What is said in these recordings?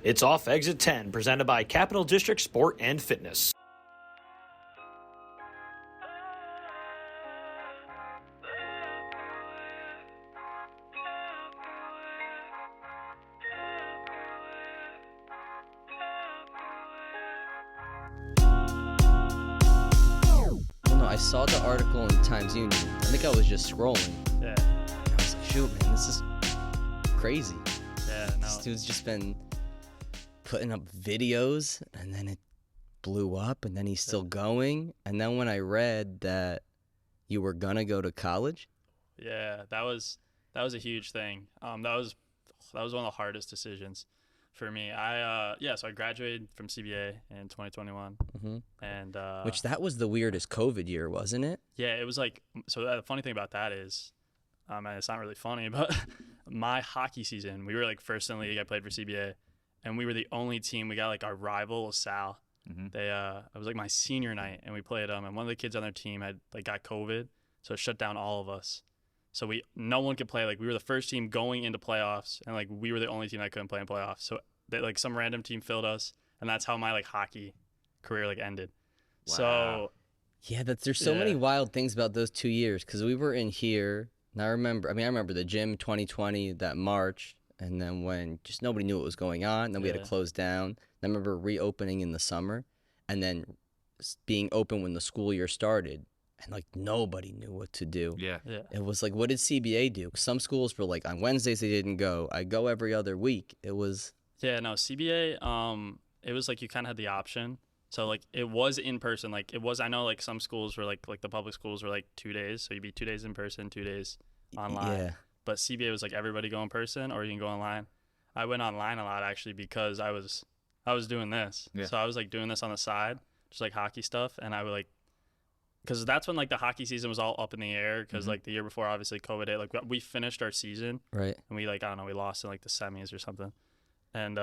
It's Off Exit 10, presented by Capital District Sport and Fitness. I saw the article in the Times Union. I think I was just scrolling. Yeah. And I was like, shoot, man, this is crazy. Yeah, no. This dude's just been putting up videos, and then it blew up, and then he's still going. And then when I read that you were gonna go to college, Yeah, that was a huge thing. That was one of the hardest decisions for me. So I graduated from CBA in 2021, and which that was the weirdest COVID year, wasn't it? yeah, it was like, so the funny thing about that is, and it's not really funny, but my hockey season, we were like first in the league. I played for CBA, and we were the only team. We got like our rival LaSalle. They it was like my senior night, and we played them, and one of the kids on their team had like got COVID, so it shut down all of us. So no one could play. Like, we were the first team going into playoffs, and like we were the only team that couldn't play in playoffs. So like some random team filled us, and that's how my like hockey career like ended. Wow. So Yeah, there's so many wild things about those 2 years, because we were in here, and I remember the gym 2020, that March, and then when just nobody knew what was going on, then we had to close down. I remember reopening in the summer, and then being open when the school year started, and like nobody knew what to do. Yeah. It was like, what did CBA do? 'Cause some schools were like, on Wednesdays they didn't go. I go every other week. It was... Yeah, no, CBA, it was like you kind of had the option. So like it was in person. Like it was, I know like some schools were like the public schools were like 2 days. So you'd be 2 days in person, 2 days online. Yeah. But CBA was like everybody go in person or you can go online. I went online a lot actually because I was doing this. Yeah. So I was like doing this on the side, just like hockey stuff. And I would like, because that's when like the hockey season was all up in the air. Because like the year before, obviously COVID hit. Like we finished our season. Right. And we like, I don't know, we lost in like the semis or something. And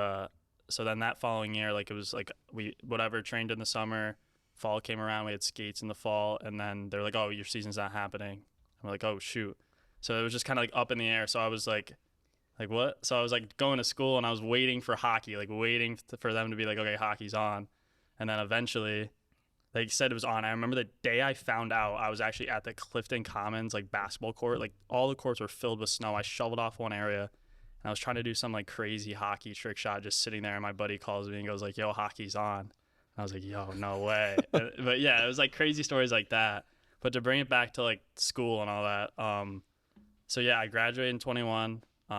so then that following year, like it was like we trained in the summer, fall came around, we had skates in the fall, and then they're like, oh, your season's not happening. And we're like, oh shoot. So it was just kind of like up in the air. So I was like what? So I was like going to school and I was waiting for hockey, like waiting for them to be like, okay, hockey's on. And then eventually they said it was on. I remember the day I found out, I was actually at the Clifton Commons like basketball court. Like all the courts were filled with snow. I shoveled off one area. And I was trying to do some like crazy hockey trick shot, just sitting there, and my buddy calls me and goes like, yo, hockey's on. And I was like, yo, no way. But yeah, it was like crazy stories like that. But to bring it back to like school and all that, so yeah, I graduated in 21. It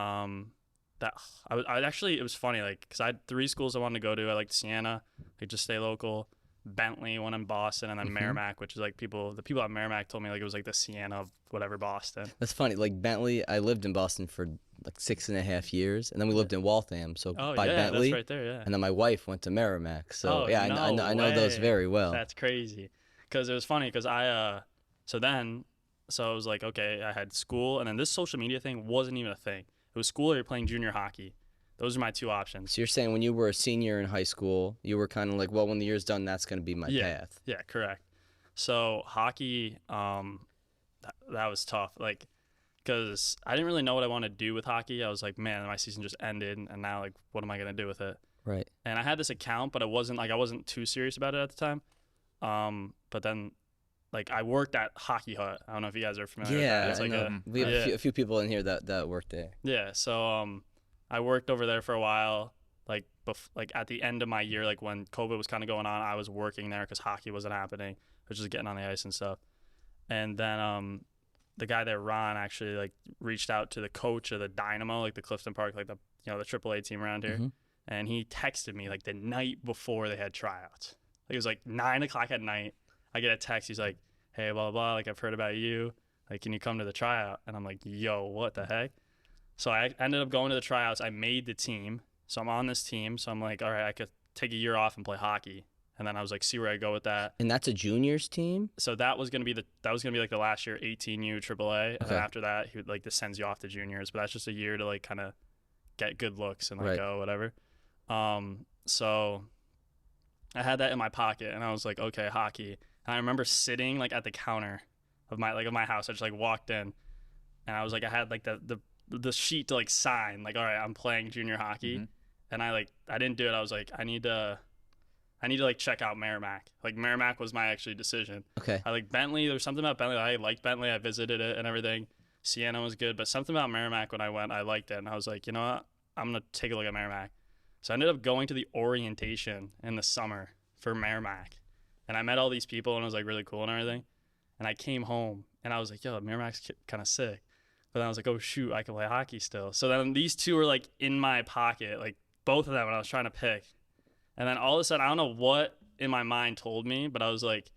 was funny, like, because I had 3 schools I wanted to go to. I liked Siena, like just stay local, Bentley, one in Boston, and then Merrimack, which is like the people at Merrimack told me like it was like the Siena of whatever Boston. That's funny. Like Bentley, I lived in Boston for like 6.5 years, and then we lived in Waltham, so by Bentley. That's right there, yeah. And then my wife went to Merrimack, so I know those way. very well. That's crazy, because it was funny because so it was like, okay, I had school, and then this social media thing wasn't even a thing. It was school or you're playing junior hockey. Those are my 2 options. So you're saying when you were a senior in high school, you were kind of like, well, when the year's done, that's going to be my path. Yeah, correct. So hockey, that was tough. Like, because I didn't really know what I wanted to do with hockey. I was like, man, my season just ended, and now like, what am I gonna do with it? Right. And I had this account, but I wasn't too serious about it at the time. But then, like, I worked at Hockey Hut. I don't know if you guys are familiar. Yeah, with that. It's like we have a few people in here that work there. Yeah. So I worked over there for a while. Like at the end of my year, like when COVID was kind of going on, I was working there because hockey wasn't happening, which was getting on the ice and stuff. And then the guy there, Ron, actually like reached out to the coach of the Dynamo, like the Clifton Park, like the AAA team around here, and he texted me like the night before they had tryouts. Like, it was like 9:00 at night. I get a text. He's like, hey, blah, blah, blah. Like, I've heard about you. Like, can you come to the tryout? And I'm like, yo, what the heck? So I ended up going to the tryouts. I made the team. So I'm on this team. So I'm like, all right, I could take a year off and play hockey. And then I was like, see where I go with that. And that's a juniors team? So that was gonna be like the last year 18U AAA. And then after that, he would like this sends you off to juniors. But that's just a year to like kind of get good looks and like go whatever. So I had that in my pocket, and I was like, okay, hockey. And I remember sitting like at the counter of my house. I just like walked in, and I was like, I had like the sheet to like sign, like, all right, I'm playing junior hockey. and I didn't do it. I was like, I need to like check out Merrimack. Like Merrimack was my actually decision. Okay. I like Bentley. There was something about Bentley. I liked Bentley. I visited it and everything. Siena was good, but something about Merrimack when I went, I liked it. And I was like, you know what? I'm going to take a look at Merrimack. So I ended up going to the orientation in the summer for Merrimack. And I met all these people and it was like really cool and everything. And I came home and I was like, yo, Merrimack's kind of sick. But then I was like, oh shoot, I can play hockey still. So then these two were like in my pocket, like both of them when I was trying to pick. And then all of a sudden, I don't know what in my mind told me, but I was like,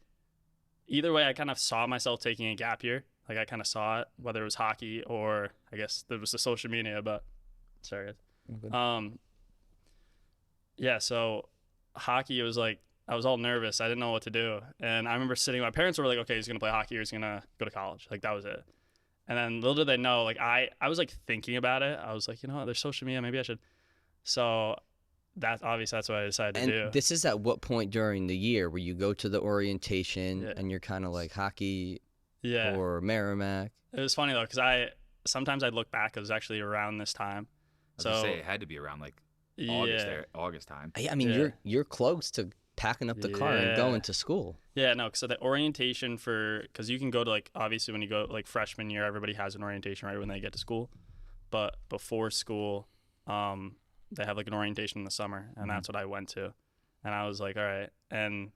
either way, I kind of saw myself taking a gap year. Like I kind of saw it, whether it was hockey or I guess there was the social media, but sorry. Yeah, so hockey, it was like, I was all nervous. I didn't know what to do. And I remember sitting, my parents were like, okay, he's going to play hockey or he's going to go to college. Like that was it. And then little did they know, like I was like thinking about it. I was like, you know what, there's social media, maybe I should. So that's what I decided to do. And this is at what point during the year where you go to the orientation and you're kind of like hockey or Merrimack? It was funny though, because sometimes I'd look back, it was actually around this time. I was gonna say it had to be around like August time. I mean, you're close to packing up the car and going to school. Yeah, no, so the orientation because you can go to like, obviously when you go like freshman year, everybody has an orientation right when they get to school. But before school, they have like an orientation in the summer, and that's what I went to. And I was like, all right. And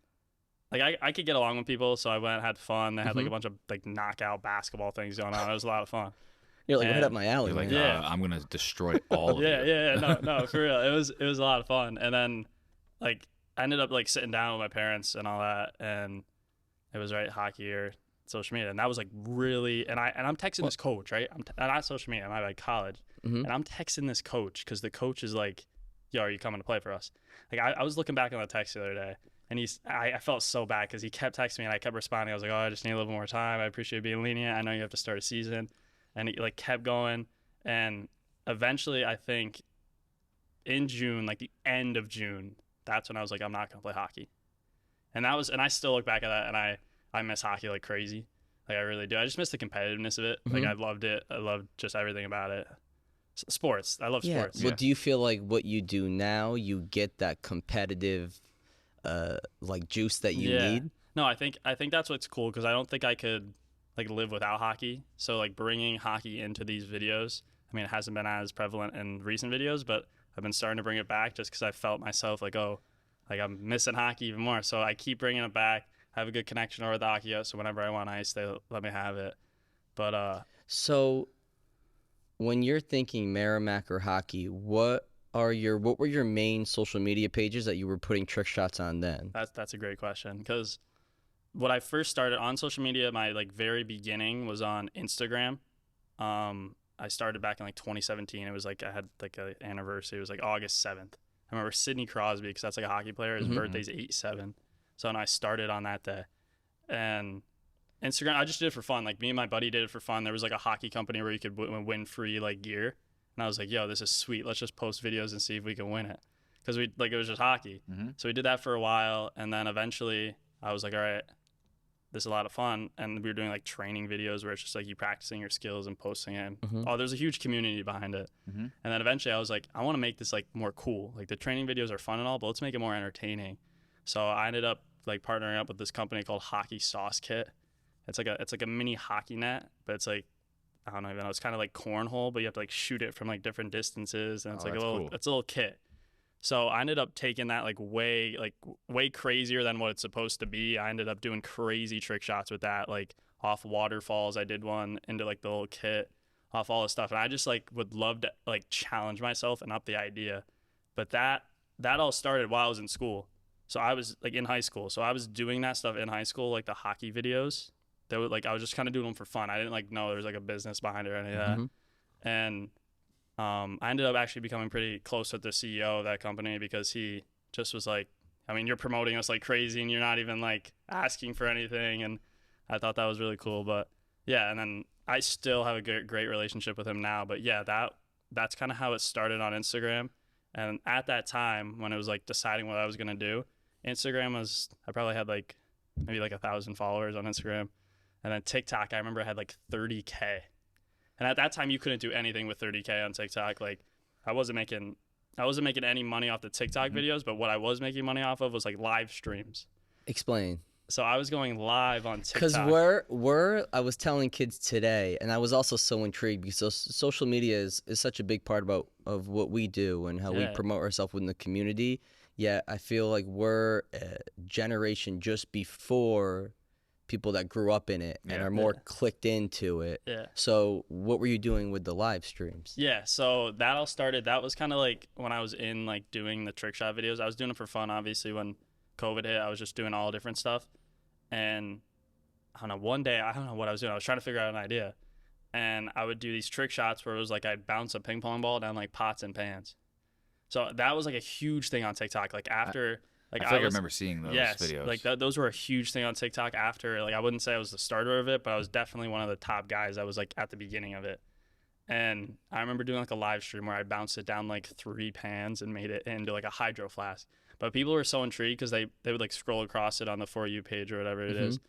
like I could get along with people, so I went, had fun. They had like a bunch of like knockout basketball things going on. It was a lot of fun. You're like right up my alley. Like, I'm gonna destroy all of you. Yeah. No, for real. It was a lot of fun. And then like I ended up like sitting down with my parents and all that, and it was hockey or social media, and that was like really. And I'm texting this coach, right? I'm not social media. I'm at college. And I'm texting this coach because the coach is like, yo, are you coming to play for us? Like I was looking back on the text the other day, and I felt so bad because he kept texting me and I kept responding. I was like, oh, I just need a little more time. I appreciate being lenient. I know you have to start a season. And he like kept going. And eventually I think in June, like the end of June, that's when I was like, I'm not going to play hockey. And I still look back at that and I miss hockey like crazy. Like I really do. I just miss the competitiveness of it. Like I loved it. I loved just everything about it. Sports. I love sports. Well, do you feel like what you do now, you get that competitive, like juice that you need? No, I think that's what's cool because I don't think I could like live without hockey. So like bringing hockey into these videos. I mean, it hasn't been as prevalent in recent videos, but I've been starting to bring it back just because I felt myself like, oh, like I'm missing hockey even more. So I keep bringing it back. I have a good connection over the hockey, so whenever I want ice, they let me have it. But so when you're thinking Merrimack or hockey, what were your main social media pages that you were putting trick shots on then? That's a great question because what I first started on social media, my like very beginning was on Instagram. I started back in like 2017. It was like I had like an anniversary. It was like August 7th. I remember Sidney Crosby because that's like a hockey player. His birthday's 8/7. So and I started on that day. And Instagram, I just did it for fun. Like me and my buddy did it for fun. There was like a hockey company where you could win free like gear. And I was like, yo, this is sweet. Let's just post videos and see if we can win it. Because it was just hockey. So we did that for a while. And then eventually I was like, all right, this is a lot of fun. And we were doing like training videos where it's just like you practicing your skills and posting it. Oh, there's a huge community behind it. And then eventually I was like, I want to make this like more cool. Like the training videos are fun and all, but let's make it more entertaining. So I ended up like partnering up with this company called Hockey Sauce Kit. It's like a mini hockey net, but it's like, I don't even know. It's kind of like cornhole, but you have to like shoot it from like different distances. And it's like it's a little kit. So I ended up taking that like way crazier than what it's supposed to be. I ended up doing crazy trick shots with that, like off waterfalls. I did one into like the little kit, off all this stuff. And I just like would love to like challenge myself and up the idea. But that all started while I was in school. So I was like in high school. So I was doing that stuff in high school, like the hockey videos. That would like I was just kind of doing them for fun. I didn't like know there was like a business behind it or any of that. And I ended up actually becoming pretty close with the CEO of that company because he just was like, I mean, you're promoting us like crazy and you're not even like asking for anything. And I thought that was really cool. But yeah, and then I still have a great relationship with him now. But yeah, that's kind of how it started on Instagram. And at that time when it was like deciding what I was going to do, I probably had like maybe like 1,000 followers on Instagram. And then TikTok, I remember I had like 30K. And at that time, you couldn't do anything with 30K on TikTok. Like, I wasn't making I wasn't making any money off the TikTok videos, but what I was making money off of was like live streams. Explain. So I was going live on TikTok. Because I was telling kids today, and I was also so intrigued because social media is such a big part of what we do and how we promote ourselves within the community. Yet I feel like we're a generation just before people that grew up in it and are more clicked into it. Yeah. So what were you doing with the live streams? Yeah, so that all started, that was kind of like when I was in like doing the trick shot videos. I was doing it for fun, obviously. When COVID hit, I was just doing all different stuff. And I don't know, one day, I don't know what I was doing. I was trying to figure out an idea. And I would do these trick shots where it was like I'd bounce a ping pong ball down like pots and pans. So that was like a huge thing on TikTok. Like after, I feel like I remember seeing those videos. Like those were a huge thing on TikTok after. Like I wouldn't say I was the starter of it, but I was definitely one of the top guys that was like at the beginning of it. And I remember doing like a live stream where I bounced it down like 3 pans and made it into like a hydro flask. But people were so intrigued because they would like scroll across it on the For You page or whatever it is.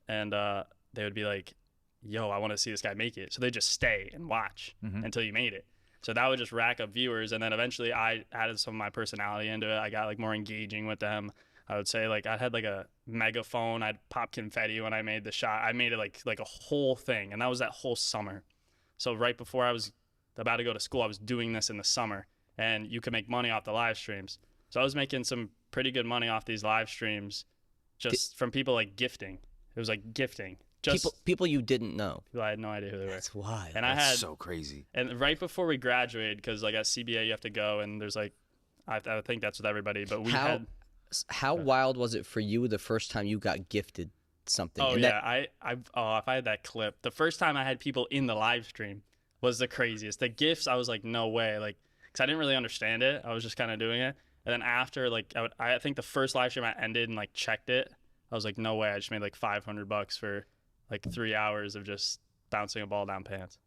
And they would be like, yo, I want to see this guy make it. So they just stay and watch until you made it. So that would just rack up viewers. And then eventually I added some of my personality into it. I got like more engaging with them. I would say like I had like a megaphone. I'd pop confetti when I made the shot. I made it like a whole thing. And that was that whole summer. So right before I was about to go to school, I was doing this in the summer. And you could make money off the live streams. So I was making some pretty good money off these live streams just from people like gifting. It was like gifting. Just people you didn't know. People I had no idea who they were. That's wild. And That's so crazy. And right before we graduated, because like at CBA you have to go, and there's like, I think that's with everybody, but how wild was it for you the first time you got gifted something? Oh, and yeah. If I had that clip, the first time I had people in the live stream was the craziest. The gifts, I was like, no way. Like, because I didn't really understand it. I was just kind of doing it. And then after, like, I think the first live stream I ended and like checked it, I was like, no way. I just made like $500 for like 3 hours of just bouncing a ball down pants.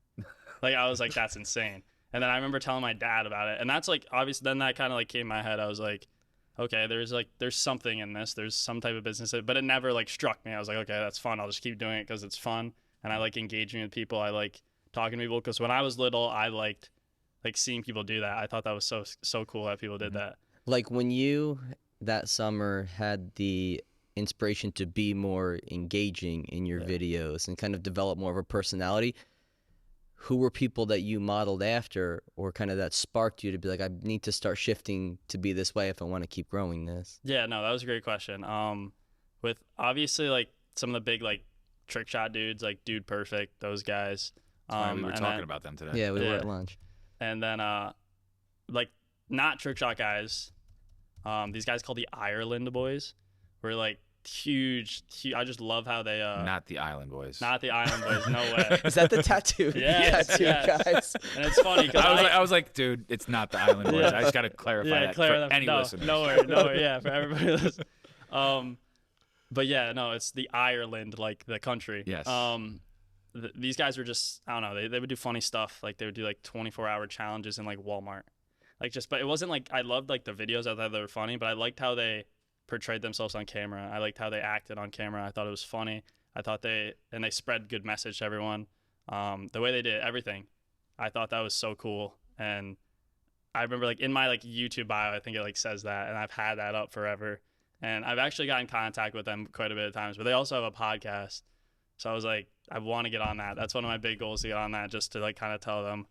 Like, I was like, that's insane. And then I remember telling my dad about it. And that's like, obviously, then that kind of like came in my head. I was like, okay, there's something in this. There's some type of business. But it never like struck me. I was like, okay, that's fun. I'll just keep doing it because it's fun. And I like engaging with people. I like talking to people. Because when I was little, I liked like seeing people do that. I thought that was so cool that people did that. Like when you that summer had the inspiration to be more engaging in your videos and kind of develop more of a personality, who were people that you modeled after or kind of that sparked you to be like, I need to start shifting to be this way if I want to keep growing this? Yeah, no, that was a great question. With obviously like some of the big like trick shot dudes, like Dude Perfect, those guys. We were talking about them today. Yeah, we were at lunch. And then like not trick shot guys, these guys called the Ireland Boys were like huge. I just love how they not the Island Boys. Not the Island Boys. No way. Is that the tattoo? Tattoo guys. And it's funny because I was like, dude, it's not the Island Boys. I just got to clarify that for any listeners. No worry, yeah, for everybody listening. But yeah, no, it's the Ireland, like the country. Yes. These guys were just, I don't know, they would do funny stuff. Like they would do like 24-hour challenges in like Walmart. Like but it wasn't like, I loved like the videos. I thought they were funny, but I liked how they portrayed themselves on camera. I liked how they acted on camera. I thought it was funny. I thought they spread good message to everyone. The way they did everything, I thought that was so cool. And I remember like in my like YouTube bio, I think it like says that, and I've had that up forever. And I've actually got in contact with them quite a bit of times, but they also have a podcast. So I was like, I want to get on that. That's one of my big goals, to get on that, just to like kind of tell them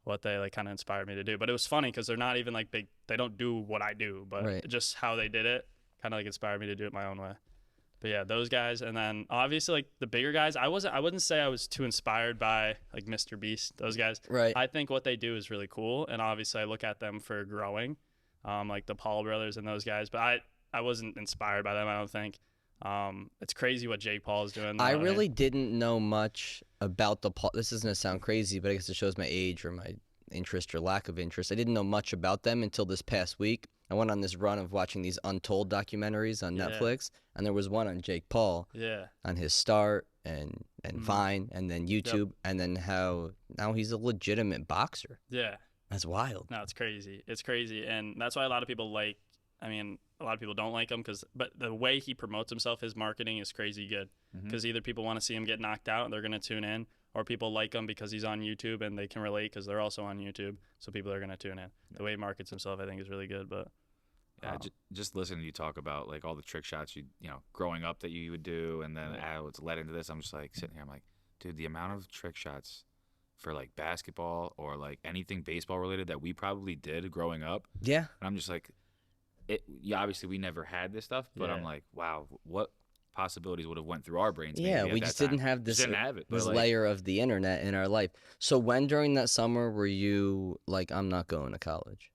what they like kind of inspired me to do. But it was funny because they're not even like big, they don't do what I do, but just how they did it kind of like inspired me to do it my own way. But yeah, those guys. And then obviously like the bigger guys, I wouldn't say I was too inspired by like Mr. Beast, those guys. Right. I think what they do is really cool. And obviously I look at them for growing, like the Paul brothers and those guys, but I wasn't inspired by them, I don't think. It's crazy what Jake Paul is doing. I really didn't know much about the Paul. This is going to sound crazy, but I guess it shows my age or my interest or lack of interest. I didn't know much about them until this past week. I went on this run of watching these Untold documentaries on Netflix, and there was one on Jake Paul, on his start and Vine, and then YouTube, and then how now he's a legitimate boxer. Yeah. That's wild. No, it's crazy. It's crazy, and that's why a lot of people like, I mean, a lot of people don't like him, but the way he promotes himself, his marketing is crazy good, because either people want to see him get knocked out and they're going to tune in, or people like him because he's on YouTube and they can relate because they're also on YouTube. So people are going to tune in. The way he markets himself, I think, is really good. But yeah, just listening to you talk about like all the trick shots you know growing up that you would do, and then how it's led into this. I'm just like sitting here. I'm like, dude, the amount of trick shots for like basketball or like anything baseball related that we probably did growing up. Yeah. And I'm just like, yeah, obviously we never had this stuff, but I'm like, wow, what possibilities would have went through our brains? Yeah, we just didn't have this, this layer of the internet in our life. So when during that summer were you like, I'm not going to college?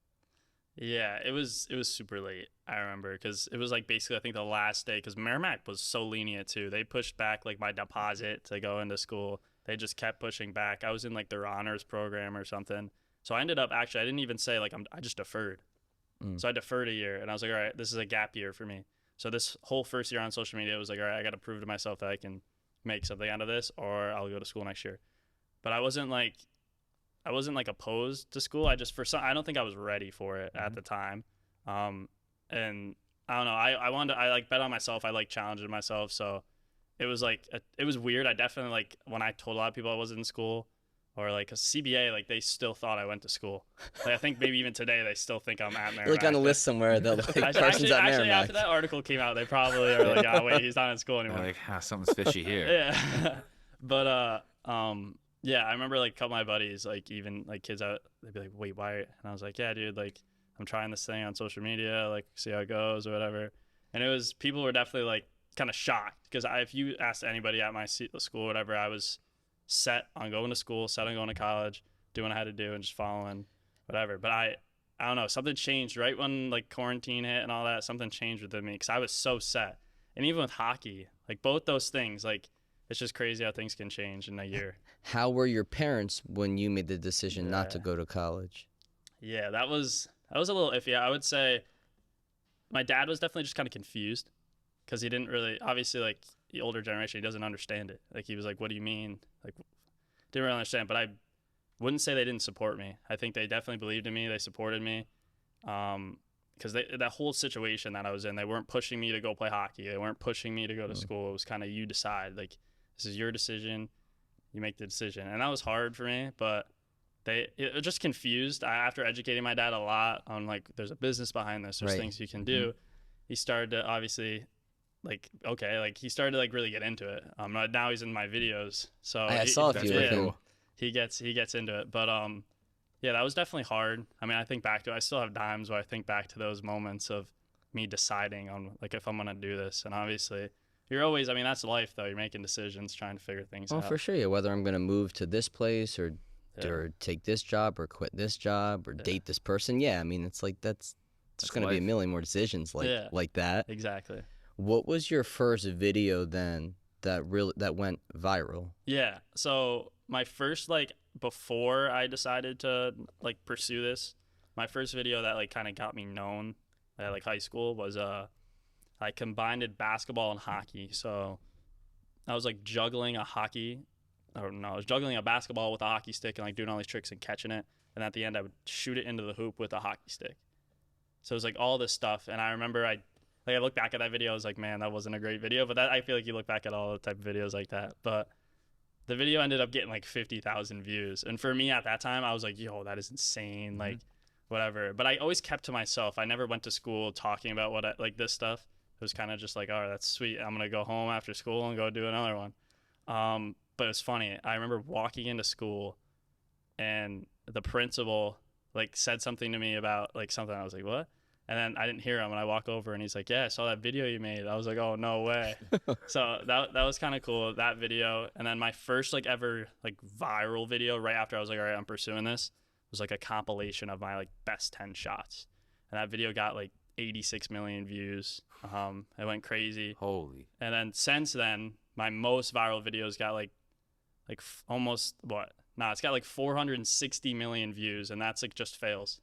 Yeah, it was super late, I remember, because it was like basically I think the last day, because Merrimack was so lenient too. They pushed back like my deposit to go into school. They just kept pushing back. I was in like their honors program or something. So I ended up actually, I didn't even say like I just deferred. So I deferred a year, and I was like, all right, this is a gap year for me. So this whole first year on social media was like, all right, I got to prove to myself that I can make something out of this, or I'll go to school next year. But I wasn't like opposed to school. I don't think I was ready for it at the time. And I don't know. I like bet on myself. I like challenging myself. So it was like, it was weird. I definitely like when I told a lot of people I wasn't in school, or like a CBA, like they still thought I went to school. Like I think maybe even today they still think I'm at Merrimack. Like on a list somewhere that like Carson's at Merrimack. Actually, after that article came out, they probably are like, oh wait, he's not in school anymore. They're like, something's fishy here. Yeah. But yeah, I remember like a couple of my buddies, like even like kids out, they'd be like, wait, why? And I was like, yeah, dude, like I'm trying this thing on social media, like see how it goes or whatever. And people were definitely like kind of shocked because if you asked anybody at my school or whatever, I was set on going to school, set on going to college, doing what I had to do and just following whatever. But I don't know, something changed right when like quarantine hit and all that. Something changed within me because I was so set. And even with hockey, like both those things, like it's just crazy how things can change in a year. How were your parents when you made the decision not to go to college? Yeah, that was a little iffy. I would say my dad was definitely just kind of confused because he didn't really, obviously like the older generation, he doesn't understand it. Like he was like, what do you mean? Like didn't really understand, but I wouldn't say they didn't support me. I think they definitely believed in me. They supported me. Because that whole situation that I was in, they weren't pushing me to go play hockey. They weren't pushing me to go to school. It was kind of you decide. Like, this is your decision. You make the decision. And that was hard for me, but it was just confused. After educating my dad a lot on, like, there's a business behind this. There's things you can do. He started to obviously, like, okay, like, he started to, like, really get into it. Now he's in my videos. So I saw a few of him. He gets into it. But, yeah, that was definitely hard. I mean, I think back to it. I still have times where I think back to those moments of me deciding on, like, if I'm going to do this. And obviously, you're always, I mean, that's life, though. You're making decisions, trying to figure things out. Oh, for sure. Yeah, whether I'm going to move to this place or take this job or quit this job or date this person. Yeah, I mean, it's like that's going to be a million more decisions like that. Exactly. What was your first video then that went viral? Yeah. So my first, like, before I decided to like pursue this, my first video that like kind of got me known at like high school was I combined basketball and hockey. So I was like juggling a basketball with a hockey stick and like doing all these tricks and catching it, and at the end I would shoot it into the hoop with a hockey stick. So it was like all this stuff, and I remember I look back at that video, I was like, man, that wasn't a great video, but I feel like you look back at all the type of videos like that, but the video ended up getting like 50,000 views. And for me at that time, I was like, yo, that is insane. Like, whatever. But I always kept to myself. I never went to school talking about like this stuff. It was kind of just like, all right, that's sweet. I'm going to go home after school and go do another one. But it was funny. I remember walking into school and the principal like said something to me about like something. I was like, what? And then I didn't hear him, and I walk over, and he's like, yeah, I saw that video you made. I was like, oh, no way. So that was kind of cool, that video. And then my first, like, ever, like, viral video right after I was like, all right, I'm pursuing this, was, like, a compilation of my, like, best 10 shots. And that video got, like, 86 million views. It went crazy. Holy. And then since then, my most viral videos got, like almost, what? Nah, it's got, like, 460 million views, and that's, like, just fails.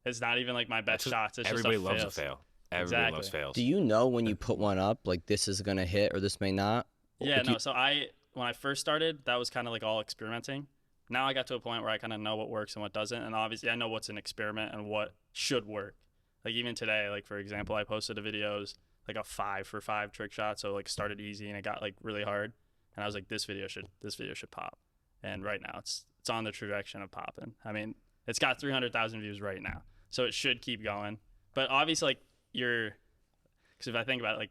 It's not even like my best shots. It's everybody just loves a fail. Everybody loves fails. Do you know when you put one up, like this is going to hit or this may not? Yeah, no. So when I first started, that was kind of like all experimenting. Now I got to a point where I kind of know what works and what doesn't. And obviously I know what's an experiment and what should work. Like even today, like for example, I posted a videos like a 5-for-5 trick shot. So like started easy and it got like really hard. And I was like, this video should pop. and right now it's on the trajectory of popping. I mean, it's got 300,000 views right now, so it should keep going. But obviously, like because if I think about it, like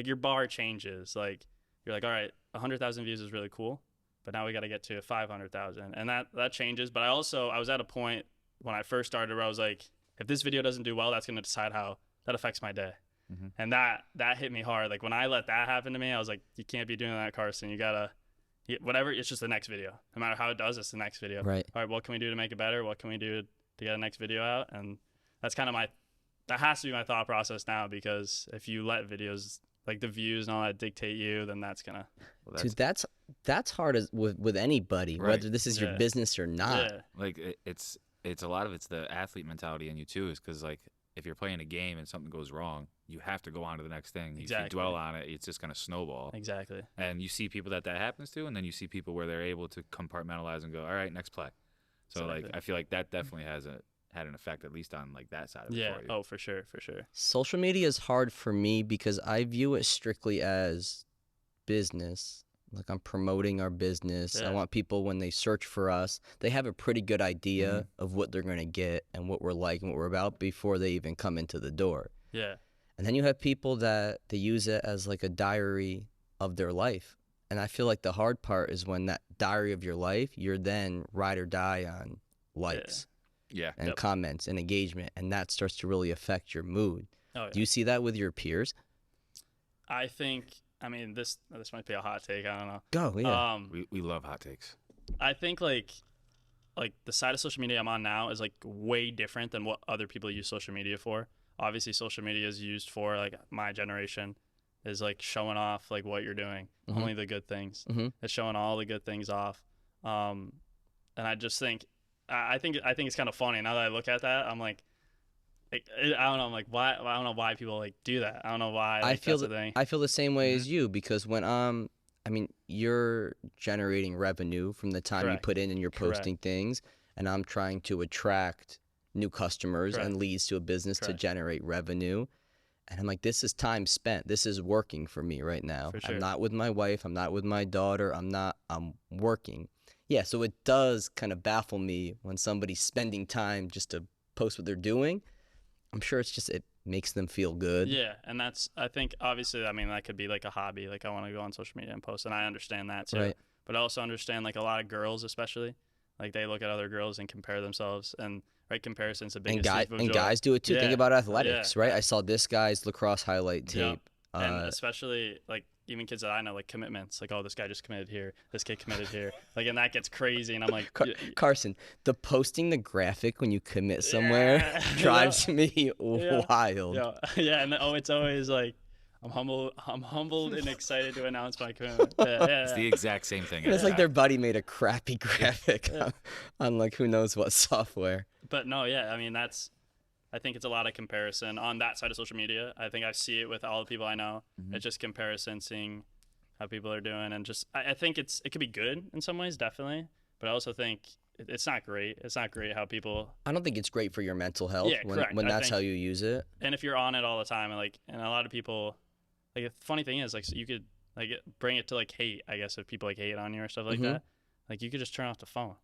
your bar changes. Like you're like, all right, 100,000 views is really cool, but now we got to get to 500,000, and that changes. But I was at a point when I first started where I was like, if this video doesn't do well, that's going to decide how that affects my day. Mm-hmm. And that hit me hard. Like when I let that happen to me, I was like, you can't be doing that, Carson. You gotta, whatever. It's just the next video. No matter how it does, it's the next video. Right. All right. What can we do to make it better? What can we do to get the next video out? And that's kind of that has to be my thought process now, because if you let videos like the views and all that dictate you, then that's gonna. Well, dude, that's hard with anybody, right. Whether this is your business or not. Yeah. Like it's a lot of it's the athlete mentality in you too, is because like if you're playing a game and something goes wrong, you have to go on to the next thing. Exactly. If you dwell on it, it's just gonna snowball. Exactly. And you see people that happens to, and then you see people where they're able to compartmentalize and go, all right, next play. So exactly. Like I feel like that definitely had an effect, at least on like that side of it. Yeah. For you. Oh, for sure. Social media is hard for me because I view it strictly as business. Like I'm promoting our business. Yeah. I want people, when they search for us, they have a pretty good idea of what they're going to get and what we're like and what we're about before they even come into the door. Yeah. And then you have people that they use it as like a diary of their life. And I feel like the hard part is when that diary of your life, you're then ride or die on likes. Yeah. And comments and engagement, and that starts to really affect your mood. Oh, yeah. Do you see that with your peers? I think, I mean, this might be a hot take. I don't know. Go, yeah. We love hot takes. I think like the side of social media I'm on now is like way different than what other people use social media for. Obviously, social media is used for, like, my generation is like showing off like what you're doing, only the good things. It's showing all the good things off. And I just think, I think it's kind of funny now that I look at that. I'm like, I don't know. I'm like, why? I don't know why people like do that. I don't know why. Like, I feel the same way as you, because when I mean, you're generating revenue from the time you put in and you're posting things, and I'm trying to attract new customers and leads to a business to generate revenue. And I'm like, this is time spent. This is working for me right now. For sure. I'm not with my wife. I'm not with my daughter. I'm working. Yeah, so it does kind of baffle me when somebody's spending time just to post what they're doing. I'm sure it makes them feel good. Yeah, and I think, obviously, I mean, that could be like a hobby. Like, I want to go on social media and post, and I understand that too. Right. But I also understand, like, a lot of girls especially, like, they look at other girls and compare themselves, and comparison's the biggest thief of joy. And guys do it too. Yeah. Think about athletics, right? I saw this guy's lacrosse highlight tape. Yeah. And especially, like, even kids that I know, like, commitments. Like, oh, this guy just committed here. This kid committed here. Like, and that gets crazy. And I'm like... Carson, the posting the graphic when you commit somewhere drives me wild. Yeah, and it's always like, I'm humbled and excited to announce my commitment. It's the exact same thing. It's like their buddy made a crappy graphic on like who knows what software. But no, yeah, I mean, I think it's a lot of comparison on that side of social media. I think I see it with all the people I know. It's just comparison, seeing how people are doing, and just I think it could be good in some ways, definitely. But I also think it's not great. It's not great how people. I don't think it's great for your mental health when that's how you use it. And if you're on it all the time, and a lot of people, like, the funny thing is, like, so you could like bring it to like hate. I guess if people like hate on you or stuff like that, like you could just turn off the phone.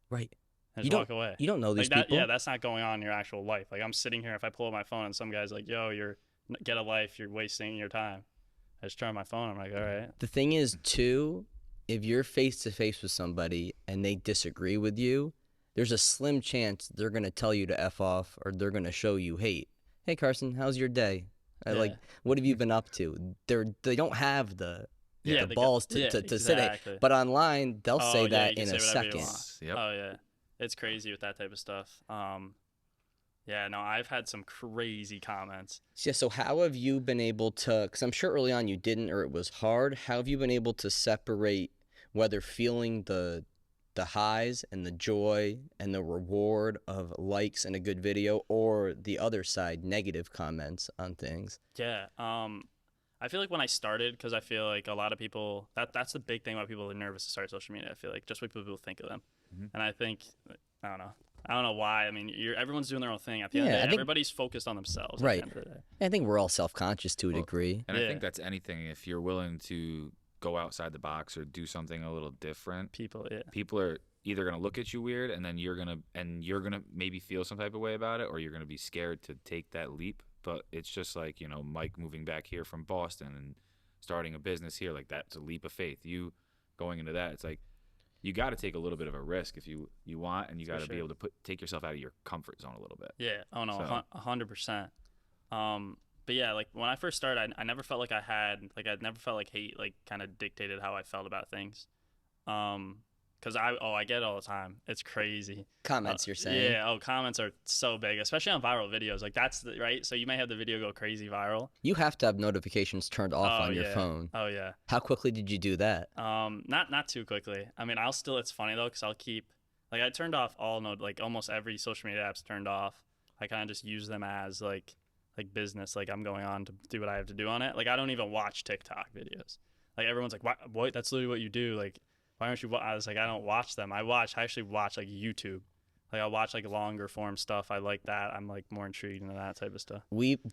Right. And just walk away. You don't know these like people. Yeah, that's not going on in your actual life. Like, I'm sitting here, if I pull up my phone and some guy's like, yo, get a life, you're wasting your time. I just turn on my phone. I'm like, all right. The thing is, too, if you're face to face with somebody and they disagree with you, there's a slim chance they're going to tell you to F off, or they're going to show you hate. Hey, Carson, how's your day? Like, what have you been up to? They don't have the balls to say it. But online, they'll say that in a second. Yep. Oh, yeah. It's crazy with that type of stuff. Yeah, no, I've had some crazy comments. Yeah, so how have you been able to, because I'm sure early on you didn't, or it was hard, how have you been able to separate whether feeling the highs and the joy and the reward of likes and a good video, or the other side, negative comments on things? Yeah, I feel like when I started, because I feel like a lot of people, that's the big thing why people are nervous to start social media. I feel like just what people think of them. And I think, I don't know why. I mean, everyone's doing their own thing. At the end of the day, everybody's focused on themselves. Right. At the end of the day. I think we're all self-conscious to a degree. And I think that's anything. If you're willing to go outside the box or do something a little different, People, people are either gonna look at you weird, and then you're gonna maybe feel some type of way about it, or you're gonna be scared to take that leap. But it's just like, you know, Mike moving back here from Boston and starting a business here, like that's a leap of faith. You going into that, it's like you got to take a little bit of a risk if you want, and you got to be able to take yourself out of your comfort zone a little bit. Yeah. Oh no, So- 100%. But yeah, like when I first started, I never felt like I never felt like hate like kind of dictated how I felt about things. Cause I get it all the time. It's crazy. Comments you're saying? Yeah. Oh, comments are so big, especially on viral videos. Like that's right. So you may have the video go crazy viral. You have to have notifications turned off on your phone. Oh yeah. How quickly did you do that? Not too quickly. I mean, it's funny though, cause I'll keep like I turned off like almost every social media app's turned off. I kind of just use them as like business. Like I'm going on to do what I have to do on it. Like I don't even watch TikTok videos. Like everyone's like, what? That's literally what you do. Like, why don't you? I was like, I don't watch them. I actually watch like YouTube. Like I watch like longer form stuff. I like that. I'm like more intrigued into that type of stuff.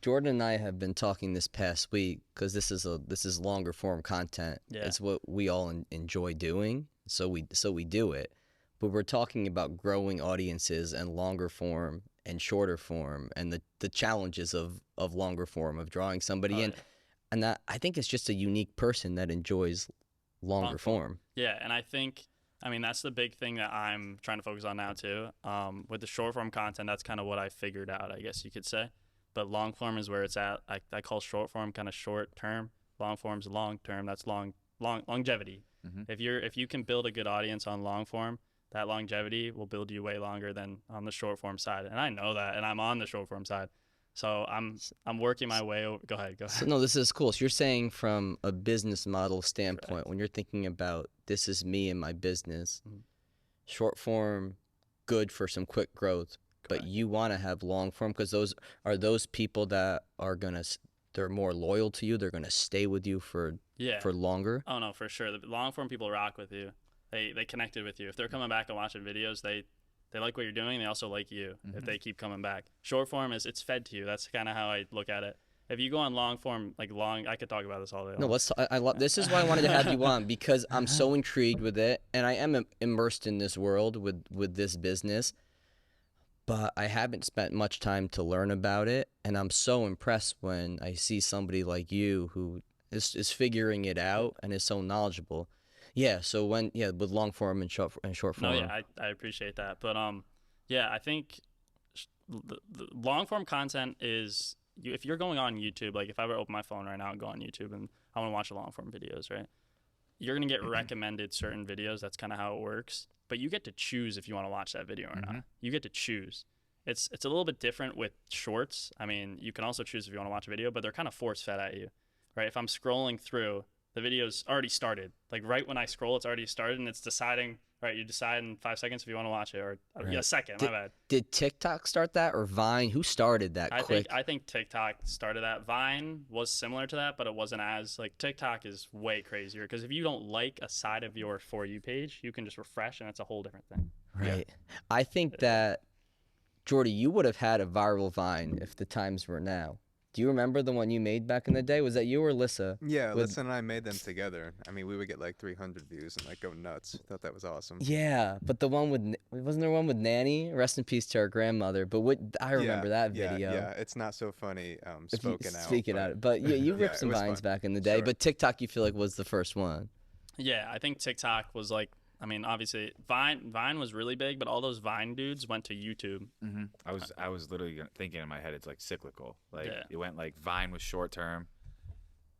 Jordan and I have been talking this past week because this is longer form content. Yeah. It's what we all enjoy doing. So we do it. But we're talking about growing audiences and longer form and shorter form and the challenges of longer form, of drawing somebody in. Yeah. And that I think it's just a unique person that enjoys longer form. Yeah, and I think, I mean, that's the big thing that I'm trying to focus on now too. With the short form content, that's kind of what I figured out, I guess you could say. But long form is where it's at. I call short form kind of short term. Long form's long term. That's longevity. Mm-hmm. If you can build a good audience on long form, that longevity will build you way longer than on the short form side. And I know that, and I'm on the short form side. So I'm working my way over. Go ahead. So no, this is cool. So you're saying from a business model standpoint, when you're thinking about this is me and my business, short form, good for some quick growth, but you want to have long form because those people that are they're more loyal to you. They're gonna stay with you for longer. Oh no, for sure. The long form people rock with you. They connected with you. If they're coming back and watching videos, they like what you're doing. They also like you if they keep coming back. Short form it's fed to you. That's kind of how I look at it. If you go on long form, I could talk about this all day long. No, I love this is why I wanted to have you on because I'm so intrigued with it and I am immersed in this world with this business, but I haven't spent much time to learn about it, and I'm so impressed when I see somebody like you who is figuring it out and is so knowledgeable. Yeah, so with long form and short form. No, yeah, I appreciate that. But yeah, I think the long form content is if you're going on YouTube, like if I were to open my phone right now and go on YouTube and I want to watch the long form videos, right? You're gonna get recommended certain videos. That's kind of how it works. But you get to choose if you want to watch that video or not. You get to choose. It's a little bit different with shorts. I mean, you can also choose if you want to watch a video, but they're kind of force fed at you, right? If I'm scrolling through, the video's already started. Like right when I scroll, it's already started, and it's deciding. Right, you decide in 5 seconds if you want to watch it, or a second. My bad. Did TikTok start that or Vine? Who started that? I think TikTok started that. Vine was similar to that, but it wasn't as like TikTok is way crazier because if you don't like a side of your For You page, you can just refresh, and it's a whole different thing. Right. Yeah. I think that Jordy, you would have had a viral Vine if the times were now. Do you remember the one you made back in the day? Was that you or Lissa? Yeah, Lissa and I made them together. I mean, we would get like 300 views and like go nuts. Thought that was awesome. Yeah, but the one wasn't there one with Nanny? Rest in peace to our grandmother. But I remember that video. Yeah, it's not so funny speaking out. But yeah, you ripped some Vines back in the day. Sure. But TikTok, you feel like was the first one. Yeah, I think TikTok was like. I mean, obviously, Vine was really big, but all those Vine dudes went to YouTube. Mm-hmm. I was literally thinking in my head, it's like cyclical. Like it went like Vine was short term,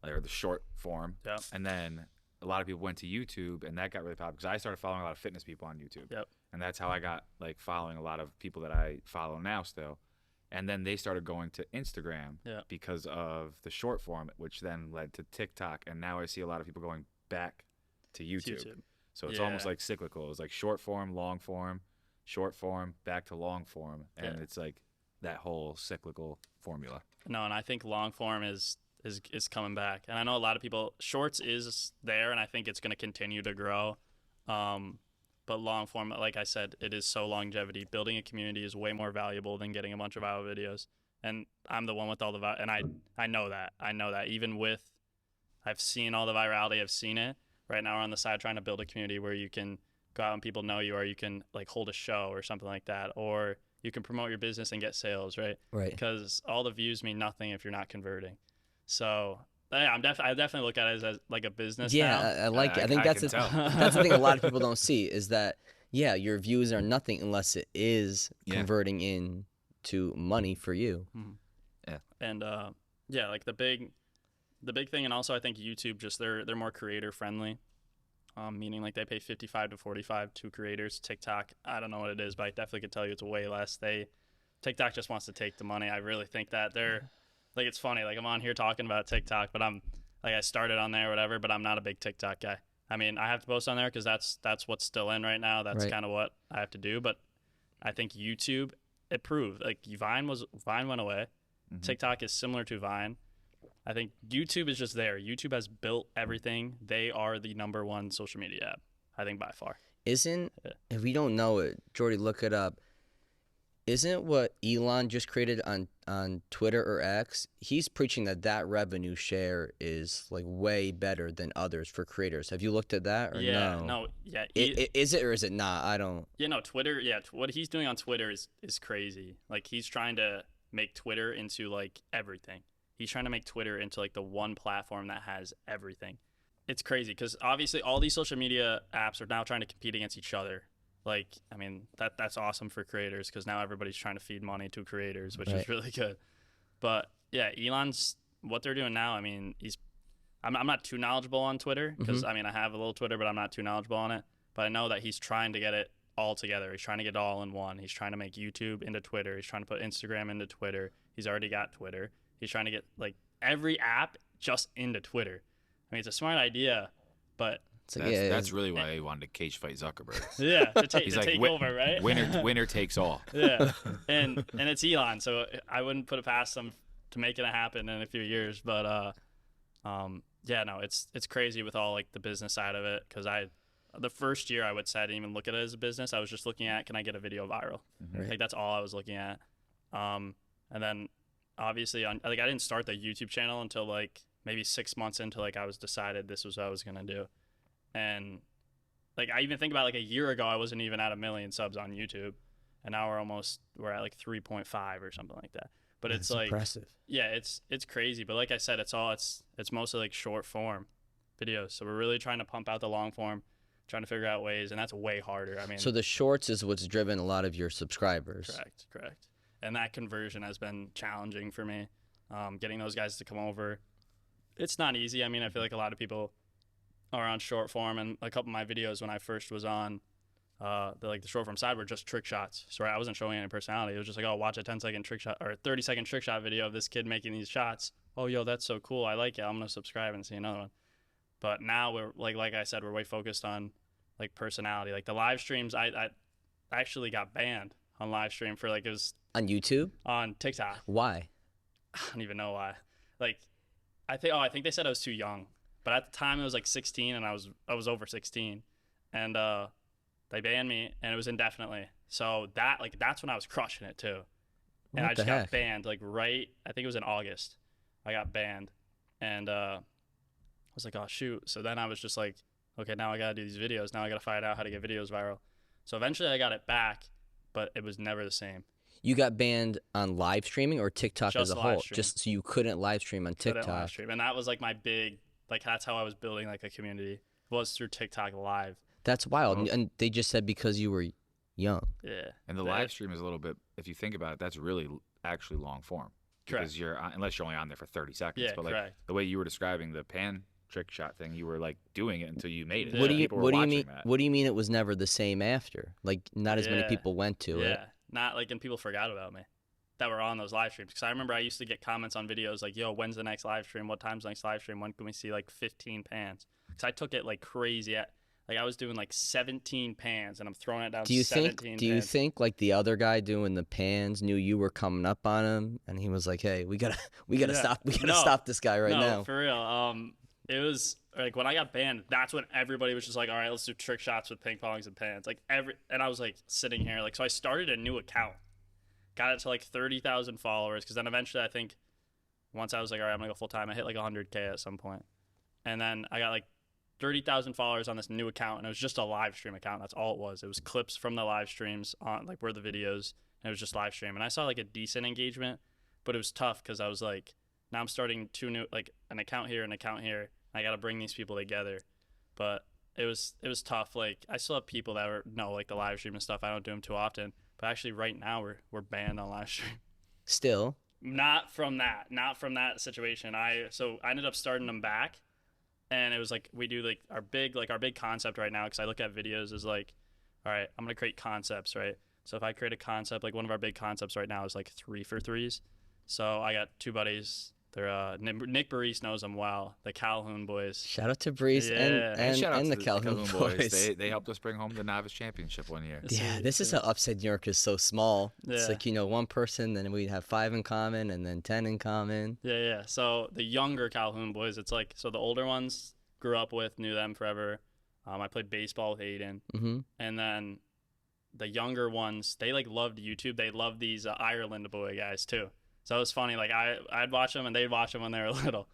or the short form, and then a lot of people went to YouTube, and that got really popular because I started following a lot of fitness people on YouTube, and that's how I got like following a lot of people that I follow now still, and then they started going to Instagram because of the short form, which then led to TikTok, and now I see a lot of people going back to YouTube. So it's almost like cyclical. It's like short form, long form, short form, back to long form. And it's like that whole cyclical formula. No, and I think long form is coming back. And I know a lot of people, shorts is there, and I think it's going to continue to grow. But long form, like I said, it is so longevity. Building a community is way more valuable than getting a bunch of viral videos. And I'm the one with all the and I know that. I know that. Even with I've seen all the virality. I've seen it. Right now we're on the side trying to build a community where you can go out and people know you, or you can like hold a show or something like that, or you can promote your business and get sales, right? Right. Because all the views mean nothing if you're not converting. So yeah, I definitely look at it as like a business. Yeah, now. I like it. I think I that's can tell. that's the thing a lot of people don't see is that yeah, your views are nothing unless it is Yeah. converting into money for you. And yeah, like the big thing, and also I think YouTube just they're more creator friendly, meaning like they pay 55 to 45 to creators. TikTok, I don't know what it is, but I definitely could tell you it's way less. TikTok just wants to take the money. I really think that they're like, it's funny, like I'm on here talking about TikTok, but I'm like, I started on there or whatever, but I'm not a big TikTok guy. I mean, I have to post on there because that's what's still in right now. That's Right. kind of what I have to do. But I think YouTube, it proved like Vine went away. Mhm. TikTok is similar to Vine. I think YouTube is just there. YouTube has built everything. They are the number one social media app, I think, by far. Isn't Yeah. if we don't know it, Jordy, look it up. Isn't what Elon just created on Twitter or X? He's preaching that revenue share is like way better than others for creators. Have you looked at that or Yeah, no? no, yeah. Is it or is it not? I don't. Yeah, no, Twitter, yeah, what he's doing on Twitter is crazy. Like, he's trying to make Twitter into, like, everything. He's trying to make Twitter into, like, the one platform that has everything. It's crazy because, obviously, all these social media apps are now trying to compete against each other. Like, I mean, that's awesome for creators because now everybody's trying to feed money to creators, which Right. is really good. But, yeah, Elon's, what they're doing now, I mean, I'm not too knowledgeable on Twitter because, I mean, I have a little Twitter, but I'm not too knowledgeable on it. But I know that he's trying to get it all together. He's trying to get it all in one. He's trying to make YouTube into Twitter. He's trying to put Instagram into Twitter. He's already got Twitter. He's trying to get like every app just into Twitter. I mean, it's a smart idea, but It's like, That's, yeah, that's really why he wanted to cage fight Zuckerberg. yeah, to He's to like, take "Wi- over, right? Winner takes all. Yeah, and it's Elon, so I wouldn't put it past them to make it happen in a few years. But yeah, no, it's crazy with all like the business side of it because the first year I would say I didn't even look at it as a business. I was just looking at, can I get a video viral? Right. Like that's all I was looking at. And then obviously I didn't start the YouTube channel until like maybe 6 months into like I was decided this was what I was gonna do. And like I even think about like a year ago I wasn't even at 1 million subs on YouTube, and now we're at like 3.5 or something like that. But That's it's like impressive. yeah, it's crazy. But like I said, it's mostly like short form videos. So we're really trying to pump out the long form, trying to figure out ways, and that's way harder. I mean, So the shorts is what's driven a lot of your subscribers. correct. And that conversion has been challenging for me. Getting those guys to come over, it's not easy. I mean, I feel like a lot of people are on short form, and a couple of my videos when I first was on the short form side were just trick shots. So I wasn't showing any personality. It was just like, oh, watch a 10-second trick shot or a 30-second trick shot video of this kid making these shots. Oh, yo, that's so cool. I like it. I'm gonna subscribe and see another one. But now we're like I said, we're way focused on like personality. Like the live streams, I actually got banned on live stream for like it was On YouTube? on TikTok. Why? I don't even know why. Like I think they said I was too young, but at the time it was like 16 and I was over 16, and they banned me and it was indefinitely. So that's when I was crushing it too, and What I just the heck? got banned like right. I think it was in August. I got banned, and I was like, oh shoot. So then I was just like, okay, now I gotta do these videos. Now I gotta find out how to get videos viral. So eventually I got it back, but it was never the same. You got banned on live streaming or TikTok Just as a live whole? stream. Just so you couldn't live stream on Couldn't live TikTok. stream. And that was like my big, like that's how I was building like a community, was through TikTok live. That's wild. Oh. And they just said because you were young. Yeah. And the That- live stream is a little bit, if you think about it, that's really actually long form. Correct. Because unless you're only on there for 30 seconds. Yeah, but like correct. the way you were describing the pan trick shot thing, you were like doing it until you made it. Yeah. What do you People were what do you watching mean that. what do you mean it was never the same after? Like not as many Yeah. people went to it. Yeah. Not like, and people forgot about me that were on those live streams. Because I remember I used to get comments on videos like, yo, when's the next live stream? What time's the next live stream? When can we see like 15 pans? Because I took it like crazy. Like I was doing like 17 pans and I'm throwing it down Do you 17 pans. think like the other guy doing the pans knew you were coming up on him and he was like, "Hey, we got to Yeah. stop this guy right no, now." for real. It was like when I got banned, that's when everybody was just like, all right, let's do trick shots with ping pongs and pans. Like and I was like sitting here, like, so I started a new account, got it to like 30,000 followers. Cause then eventually I think once I was like, all right, I'm gonna go full time, I hit like 100K at some point. And then I got like 30,000 followers on this new account, and it was just a live stream account. That's all it was. It was clips from the live streams on like where the videos, and it was just live stream. And I saw like a decent engagement, but it was tough because I was like, now I'm starting two new, like an account here, an account here. I got to bring these people together. But it was tough. Like I still have people that know like the live stream and stuff. I don't do them too often, but actually right now we're banned on live stream. Still. Not from that situation. I ended up starting them back, and it was like we do like our big concept right now, because I look at videos as like, all right, I'm gonna create concepts, right? So if I create a concept, like one of our big concepts right now is like 3-for-3s. So I got two buddies. They're Nick Baris knows them well, the Calhoun boys. Shout out to Brees and shout out to the Calhoun boys. They helped us bring home the novice championship one year. Yeah, this is how upstate New York is so small. Yeah. It's like, one person, then we have 5 in common, and then 10 in common. Yeah. So the younger Calhoun boys, it's like, so the older ones grew up with, knew them forever. I played baseball with Aiden. Mm-hmm. And then the younger ones, they like loved YouTube. They loved these Ireland boy guys too. So it was funny. Like I'd watch them and they'd watch them when they were little.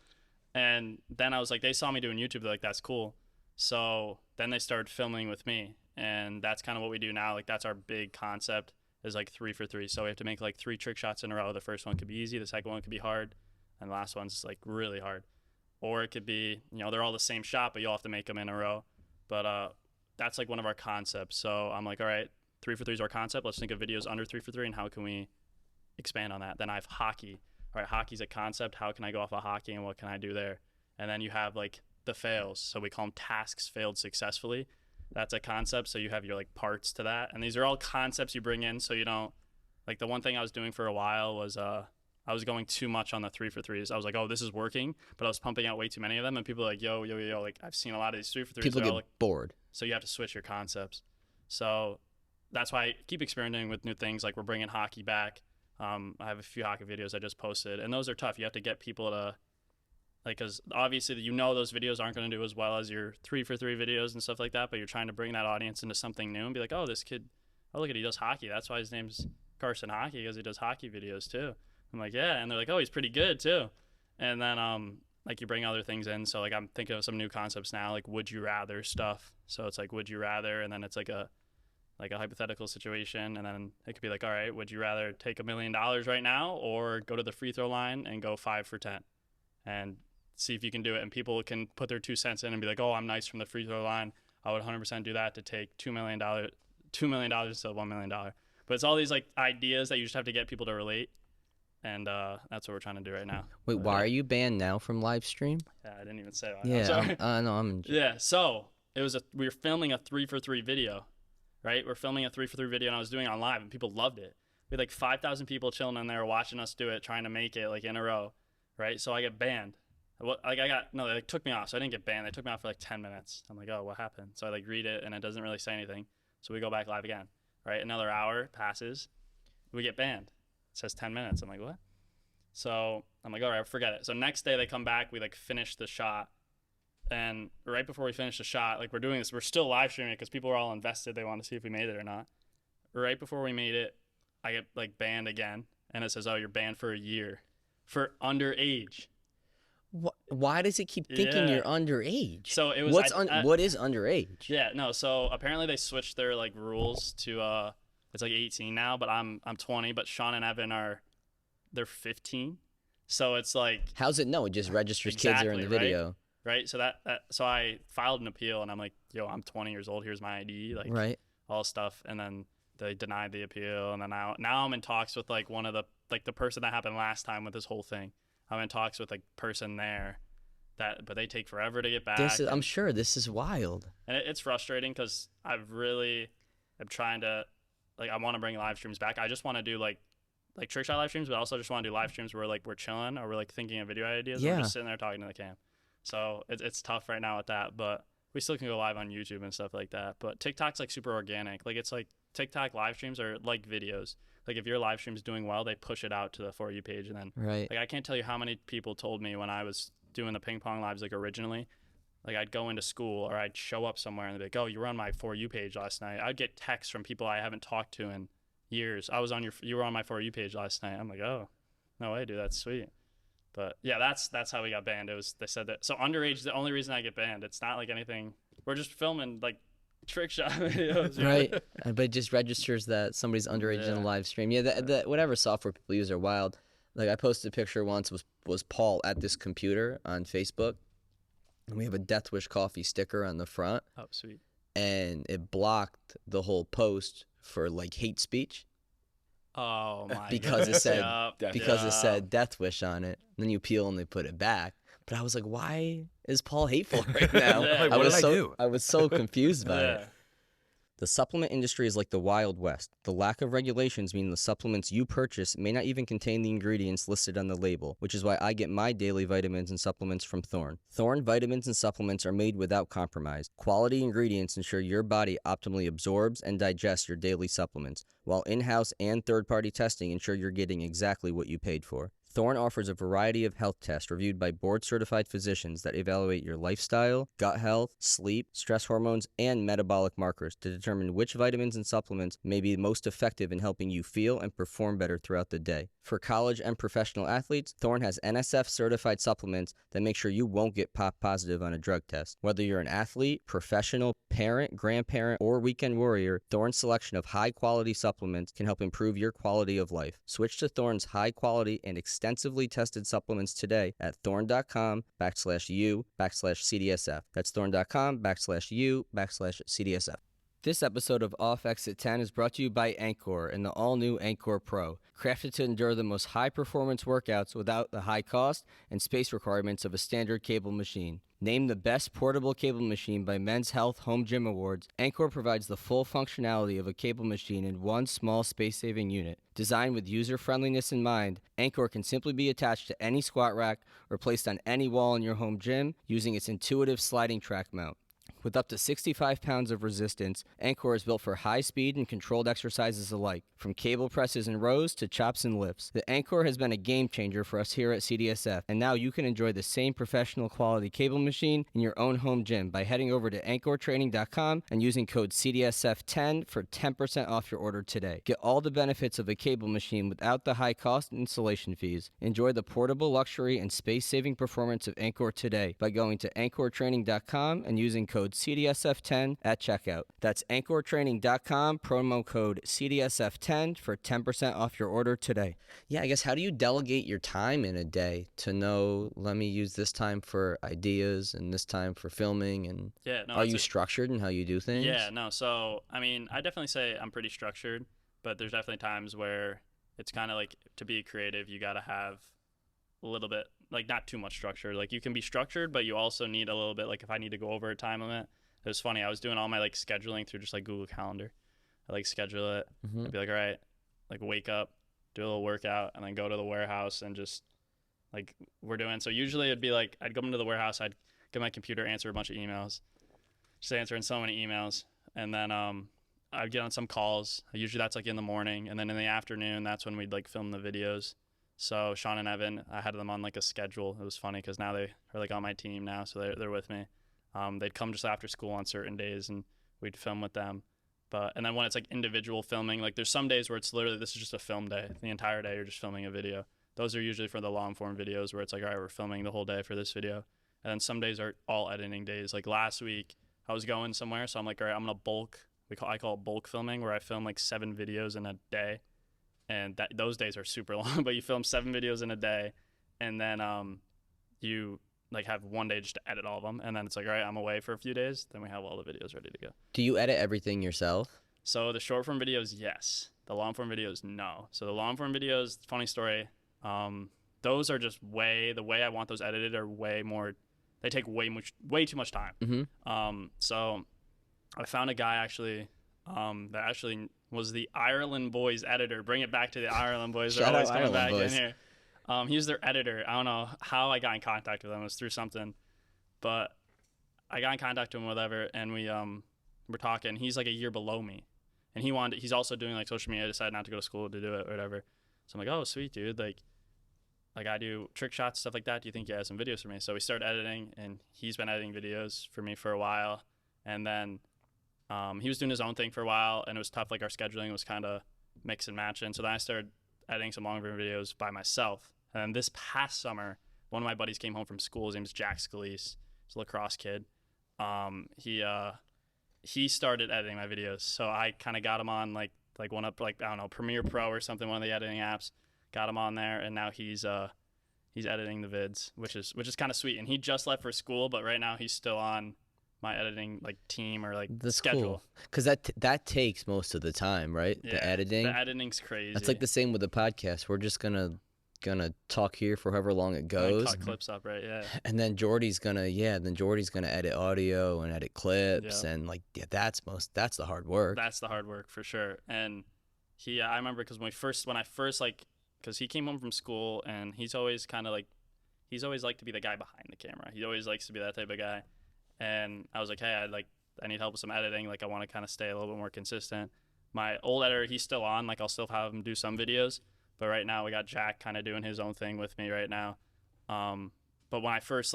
And then I was like, they saw me doing YouTube. They're like, that's cool. So then they started filming with me. And that's kind of what we do now. Like that's our big concept, is like 3-for-3. So we have to make like 3 trick shots in a row. The first one could be easy. The second one could be hard. And the last one's like really hard. Or it could be, they're all the same shot, but you'll have to make them in a row. But that's like one of our concepts. So I'm like, all right, 3-for-3 is our concept. Let's think of videos under 3-for-3 and how can we expand on that. Then I have hockey. All right, hockey's a concept. How can I go off of hockey and what can I do there? And then you have like the fails. So we call them tasks failed successfully. That's a concept. So you have your like parts to that. And these are all concepts you bring in so you don't, like the one thing I was doing for a while was I was going too much on the 3-for-3s. I was like, oh, this is working, but I was pumping out way too many of them. And people are like, yo, like I've seen a lot of these 3-for-3s. People get like, bored. So you have to switch your concepts. So that's why I keep experimenting with new things. Like we're bringing hockey back. I have a few hockey videos I just posted, and those are tough. You have to get people to, like, because obviously those videos aren't going to do as well as your 3-for-3 videos and stuff like that, but you're trying to bring that audience into something new and be like, oh, this kid, oh, look at, he does hockey. That's why his name's Carson Hockey, because he does hockey videos too. I'm like, yeah, and they're like, oh, he's pretty good too. And then like you bring other things in. So like I'm thinking of some new concepts now, like would you rather stuff. So it's like would you rather, and then it's like a hypothetical situation, and then it could be like, all right, would you rather take $1 million right now or go to the free throw line and go 5 for 10 and see if you can do it? And people can put their 2 cents in and be like, oh, I'm nice from the free throw line. I would 100% do that to take $2 million instead of $1 million. But it's all these like ideas that you just have to get people to relate. And that's what we're trying to do right now. Wait, why are you banned now from live stream? Yeah, I didn't even say that. Yeah, I'm sorry. Yeah, so we were filming a 3-for-3 video. Right, we're filming a 3-for-3 video, and I was doing it on live, and people loved it. We had like 5,000 people chilling in there watching us do it, trying to make it like in a row, right? So I get banned. They took me off, so I didn't get banned. They took me off for like 10 minutes. I'm like, oh, what happened? So I like read it, and it doesn't really say anything. So we go back live again, right? Another hour passes, we get banned. It says 10 minutes. I'm like, what? So I'm like, all right, forget it. So next day they come back, we like finish the shot. And right before we finish the shot, like we're doing this, we're still live streaming it because people are all invested. They want to see if we made it or not. Right before we made it, I get like banned again. And it says, oh, you're banned for a year for underage. Why does it keep thinking you're underage? So it was, what is underage? Yeah, no. So apparently they switched their like rules to, it's like 18 now, but I'm 20, but Sean and Evan they're 15. So it's like, how's it know? It just registers kids are in the video. Right. So so I filed an appeal, and I'm like, yo, I'm 20 years old. Here's my ID, like all stuff. And then they denied the appeal. And then now I'm in talks with like one of the person that happened last time with this whole thing. I'm in talks with like person there but they take forever to get back. I'm sure this is wild. And it's frustrating because I'm trying to, like, I want to bring live streams back. I just want to do like trick shot live streams, but I also just want to do live streams where like we're chilling or we're like thinking of video ideas. Yeah. And we're just sitting there talking to the cam. So it's tough right now with that, but we still can go live on YouTube and stuff like that. But TikTok's like super organic. Like it's like TikTok live streams are like videos. Like if your live stream's doing well, they push it out to the For You page, and then like I can't tell you how many people told me when I was doing the ping pong lives like originally, like I'd go into school or I'd show up somewhere and they'd be like, oh, you were on my For You page last night. I'd get texts from people I haven't talked to in years. You were on my For You page last night. I'm like, oh, no way, dude, that's sweet. But yeah, that's how we got banned. It was, they said that, so underage is the only reason I get banned. It's not like anything. We're just filming like trick shot videos. You know? Right. But it just registers that somebody's underage in a Yeah. live stream. Yeah, the whatever software people use are wild. Like I posted a picture once was Paul at this computer on Facebook, and we have a Death Wish coffee sticker on the front, Oh, sweet. and it blocked the whole post for like hate speech Oh my because goodness. it said Yup, because it yup. said Death Wish on it. And then you peel and they put it back. But I was like, why is Paul hateful right now? Yeah. Like, what was did I so do? I was so confused by it. Yeah. The supplement industry is like the Wild West. The lack of regulations mean the supplements you purchase may not even contain the ingredients listed on the label, which is why I get my daily vitamins and supplements from Thorne. Thorne vitamins and supplements are made without compromise. Quality ingredients ensure your body optimally absorbs and digests your daily supplements, while in-house and third-party testing ensure you're getting exactly what you paid for. Thorne offers a variety of health tests reviewed by board-certified physicians that evaluate your lifestyle, gut health, sleep, stress hormones, and metabolic markers to determine which vitamins and supplements may be most effective in helping you feel and perform better throughout the day. For college and professional athletes, Thorne has NSF-certified supplements that make sure you won't get pop positive on a drug test. Whether you're an athlete, professional, parent, grandparent, or weekend warrior, Thorne's selection of high-quality supplements can help improve your quality of life. Switch to Thorne's high-quality and extensively tested supplements today at thorne.com/u/CDSF. That's thorne.com/u/CDSF. This episode of Off Exit 10 is brought to you by Anchor and the all-new Anchor Pro, crafted to endure the most high-performance workouts without the high cost and space requirements of a standard cable machine. Named the best portable cable machine by Men's Health Home Gym Awards, Anchor provides the full functionality of a cable machine in one small space-saving unit. Designed with user-friendliness in mind, Anchor can simply be attached to any squat rack or placed on any wall in your home gym using its intuitive sliding track mount. With up to 65 pounds of resistance, Anchor is built for high speed and controlled exercises alike, from cable presses and rows to chops and lifts. The Anchor has been a game changer for us here at CDSF, and now you can enjoy the same professional quality cable machine in your own home gym by heading over to anchortraining.com and using code CDSF10 for 10% off your order today. Get all the benefits of a cable machine without the high cost and installation fees. Enjoy the portable luxury and space-saving performance of Anchor today by going to anchortraining.com and using code CDSF10 at checkout. That's anchortraining.com, promo code CDSF10 for 10% off your order today. Yeah, I guess how do you delegate your time in a day to know, let me use this time for ideas and this time for filming? And Yeah, no, are you structured in how you do things? Yeah, no. So, I mean, I definitely say I'm pretty structured, but there's definitely times where it's kind of like, to be creative, you got to have a little bit, like, not too much structure. Like, you can be structured, but you also need a little bit, like, if I need to go over a time limit. It was funny, I was doing all my, like, scheduling through just, like, Google Calendar. I, like, schedule it. I'd be like, all right, like, wake up, do a little workout, and then go to the warehouse and just, like, we're doing. So usually it'd be like, I'd go into the warehouse, I'd get my computer, answer a bunch of emails, just answering so many emails, and then I'd get on some calls. Usually that's, like, in the morning, and then in the afternoon, that's when we'd, like, film the videos. So Sean and Evan, I had them on, like, a schedule. It was funny because now they are, like, on my team now, so they're with me. They'd come just after school on certain days, and we'd film with them. And then when it's, like, individual filming, like, there's some days where it's literally, this is just a film day. The entire day you're just filming a video. Those are usually for the long-form videos where it's like, all right, we're filming the whole day for this video. And then some days are all editing days. Like, last week, I was going somewhere, so I'm like, all right, I'm going to bulk. I call it bulk filming, where I film, like, 7 videos in a day. And those days are super long, but you film 7 videos in a day, and then you, like, have one day just to edit all of them, and then it's like, all right, I'm away for a few days, then we have all the videos ready to go. Do you edit everything yourself? So the short form videos, yes. The long form videos, no. So the long form videos, funny story, those are just the way I want those edited are way more, they take way too much time. So I found a guy actually that actually was the Ireland Boys editor. Bring it back to the Ireland Boys. They're always coming back in here. He was their editor. I don't know how I got in contact with him. It was through something. But I got in contact with him, whatever, and we were talking. He's like a year below me. And he's also doing, like, social media. I decided not to go to school to do it or whatever. So I'm like, oh, sweet, dude. Like I do trick shots, stuff like that. Do you think you have some videos for me? So we started editing, and he's been editing videos for me for a while. And then he was doing his own thing for a while, and it was tough. Like, our scheduling was kind of mix and matching. So then I started editing some longer videos by myself. And this past summer, one of my buddies came home from school. His name's Jack Scalise. He's a lacrosse kid. He started editing my videos, so I kind of got him on like one up like I don't know Premiere Pro or something, one of the editing apps. Got him on there, and now he's editing the vids, which is kind of sweet. And he just left for school, but right now he's still on my editing like team or like That's schedule. Because that takes most of the time, right? Yeah, the editing. The editing's crazy. That's like the same with the podcast. We're just gonna talk here for however long it goes. Cut clips up, right? Yeah. And then Jordy's gonna edit audio and edit clips and like that's the hard work. That's the hard work for sure. And I remember because when I first like because he came home from school and he's always liked to be the guy behind the camera. He always likes to be that type of guy. And I was like, hey, I need help with some editing. Like I want to kind of stay a little bit more consistent. My old editor, he's still on. Like I'll still have him do some videos. But right now we got Jack kind of doing his own thing with me right now. But when I first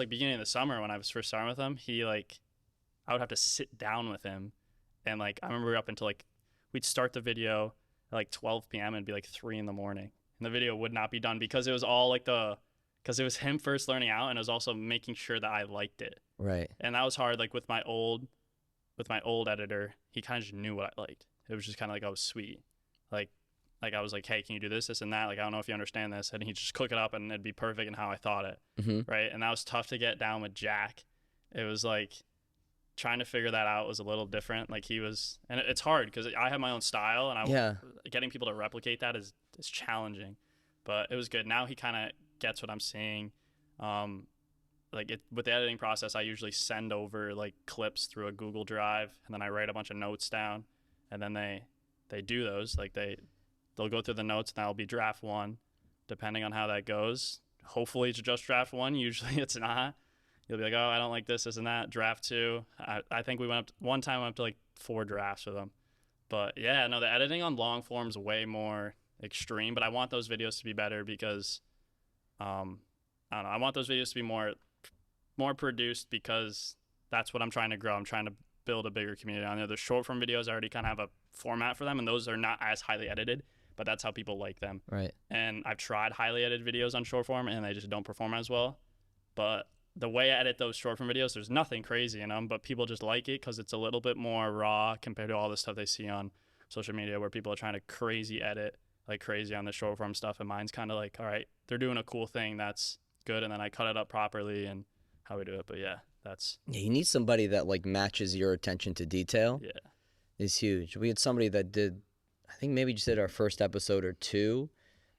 beginning of the summer when I was first starting with him, I would have to sit down with him, and like I remember up until like we'd start the video at like 12 p.m. and it'd be like 3 in the morning, and the video would not be done because it was all like because it was him first learning out, and it was also making sure that I liked it. Right. And that was hard. Like with my old editor, he kind of just knew what I liked. It was just kind of like, oh, sweet. Like I was like, hey, can you do this and that? Like, I don't know if you understand this. And he'd just click it up and it'd be perfect in how I thought it. Mm-hmm. Right. And that was tough to get down with Jack. It was like trying to figure that out was a little different. Like and it's hard because I have my own style, and getting people to replicate that is challenging, but it was good. Now he kind of gets what I'm seeing. With the editing process, I usually send over like clips through a Google Drive, and then I write a bunch of notes down, and then they do those. Like they'll go through the notes, and that'll be draft 1, depending on how that goes. Hopefully it's just draft 1. Usually it's not. You'll be like, oh, I don't like this and that. Draft 2. I think we went up to like 4 drafts with them. But yeah, no, the editing on long form's way more extreme, but I want those videos to be better because, I don't know, I want those videos to be more produced because that's what I'm trying to grow. I'm trying to build a bigger community on there. The short form videos, I already kind of have a format for them, and those are not as highly edited, but that's how people like them. Right. And I've tried highly edited videos on short form, and they just don't perform as well. But the way I edit those short form videos, there's nothing crazy in them, but people just like it because it's a little bit more raw compared to all the stuff they see on social media where people are trying to crazy edit like crazy on the short form stuff. And mine's kind of like, all right, they're doing a cool thing. That's good. And then I cut it up properly and how we do it. But yeah, you need somebody that like matches your attention to detail. Yeah. Is huge. We had somebody that did, I think maybe just did our first episode or 2,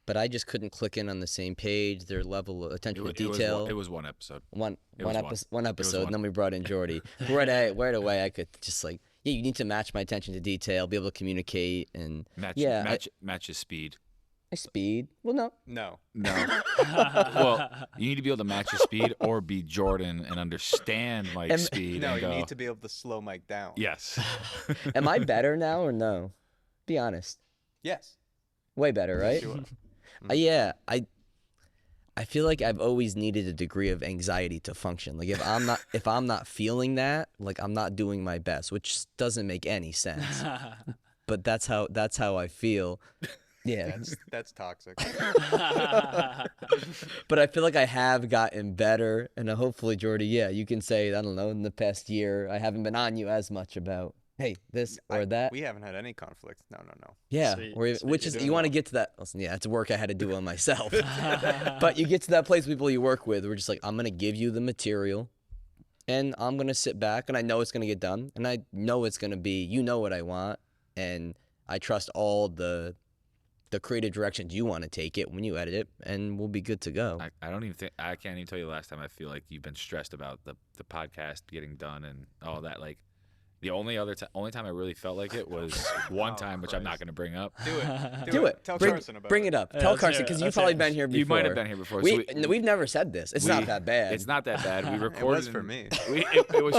but I just couldn't click in on the same page. Their level of attention to detail. It was one episode. One episode, and then we brought in Jordy. right away, I could just like, yeah, you need to match my attention to detail, be able to communicate, and match his speed. My speed? Well, No. Well, you need to be able to match his speed or be Jordan and understand Mike's speed. No, and you go, need to be able to slow Mike down. Yes. Am I better now or no? Be honest. Yes. Way better, right? Sure. Yeah, I feel like I've always needed a degree of anxiety to function. Like if I'm not feeling that, like I'm not doing my best, which doesn't make any sense. But that's how I feel. Yeah, That's toxic. but I feel like I have gotten better, and hopefully, Jordy, you can say, I don't know, in the past year, I haven't been on you as much about, hey, this or that. We haven't had any conflict. No. Yeah, Sweet. which is, you want to get to that. Listen, yeah, it's work I had to do on myself. But you get to that place, people you work with, we're just like, I'm going to give you the material, and I'm going to sit back, and I know it's going to get done, and I know it's going to be, you know what I want, and I trust all the creative directions you want to take it when you edit it, and we'll be good to go. I can't even tell you the last time I feel like you've been stressed about the podcast getting done and all that. Like the only time I really felt like it was one time, which I'm not going to bring up. Do it. Tell Carson about it. Bring it up. Tell Carson, because you've probably been here before. You might have been here before. We've never said this. It's not that bad. It's not that bad. We recorded. It was for me. It was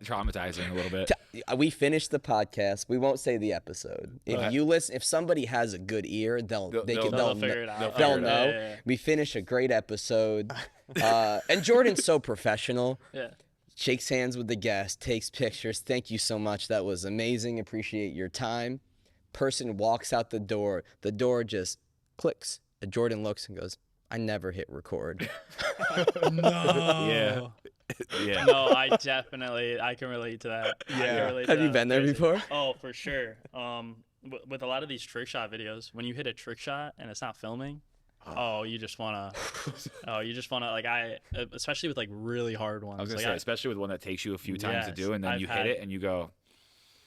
traumatizing a little bit. We finished the podcast. We won't say the episode. If you listen, if somebody has a good ear, they'll figure it out. They'll know. Yeah. We finish a great episode, and Jordan's so professional. Yeah. Shakes hands with the guest, takes pictures. Thank you so much. That was amazing. Appreciate your time. Person walks out the door. The door just clicks. And Jordan looks and goes, I never hit record. No. Yeah. Yeah. No, I can relate to that. I Yeah. can relate to Have you that. been there before? Oh, for sure. With a lot of these trick shot videos, when you hit a trick shot and it's not filming, you just wanna, especially with like really hard ones. I was gonna like say, especially with one that takes you a few times to do, and then I've you had- hit it and you go,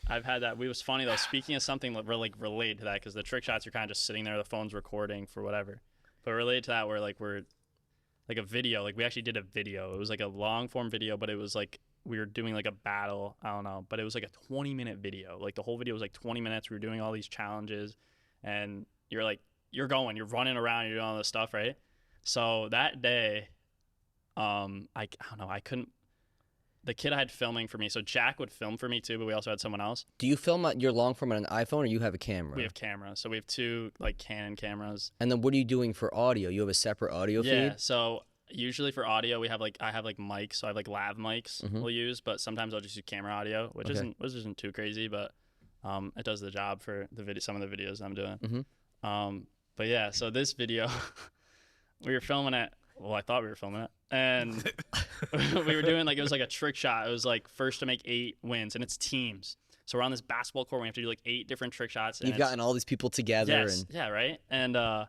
I've had that. It was funny though. Speaking of something that related to that, because the trick shots, you're kind of just sitting there, the phone's recording for whatever. But related to that, we're like a video. Like we actually did a video. It was like a long form video, but it was like we were doing like a battle. I don't know, but it was like a 20-minute video. Like the whole video was like 20 minutes. We were doing all these challenges, and you're running around, you're doing all this stuff, right? So that day, I don't know, I couldn't. The kid I had filming for me, so Jack would film for me too, but we also had someone else. Do you film your long form on an iPhone or you have a camera? We have cameras, so we have two like Canon cameras. And then what are you doing for audio? You have a separate audio Yeah, feed? so usually for audio, I have mics, so I have like lav mics we'll use, but sometimes I'll just use camera audio, which isn't too crazy, but it does the job for some of the videos I'm doing. But yeah, so this video, we were filming it. Well, I thought we were filming it, and we were doing it was like a trick shot. It was like first to make 8 wins, and it's teams. So we're on this basketball court. We have to do like 8 different trick shots. And You've gotten all these people together. Yes, and yeah, right. And I'm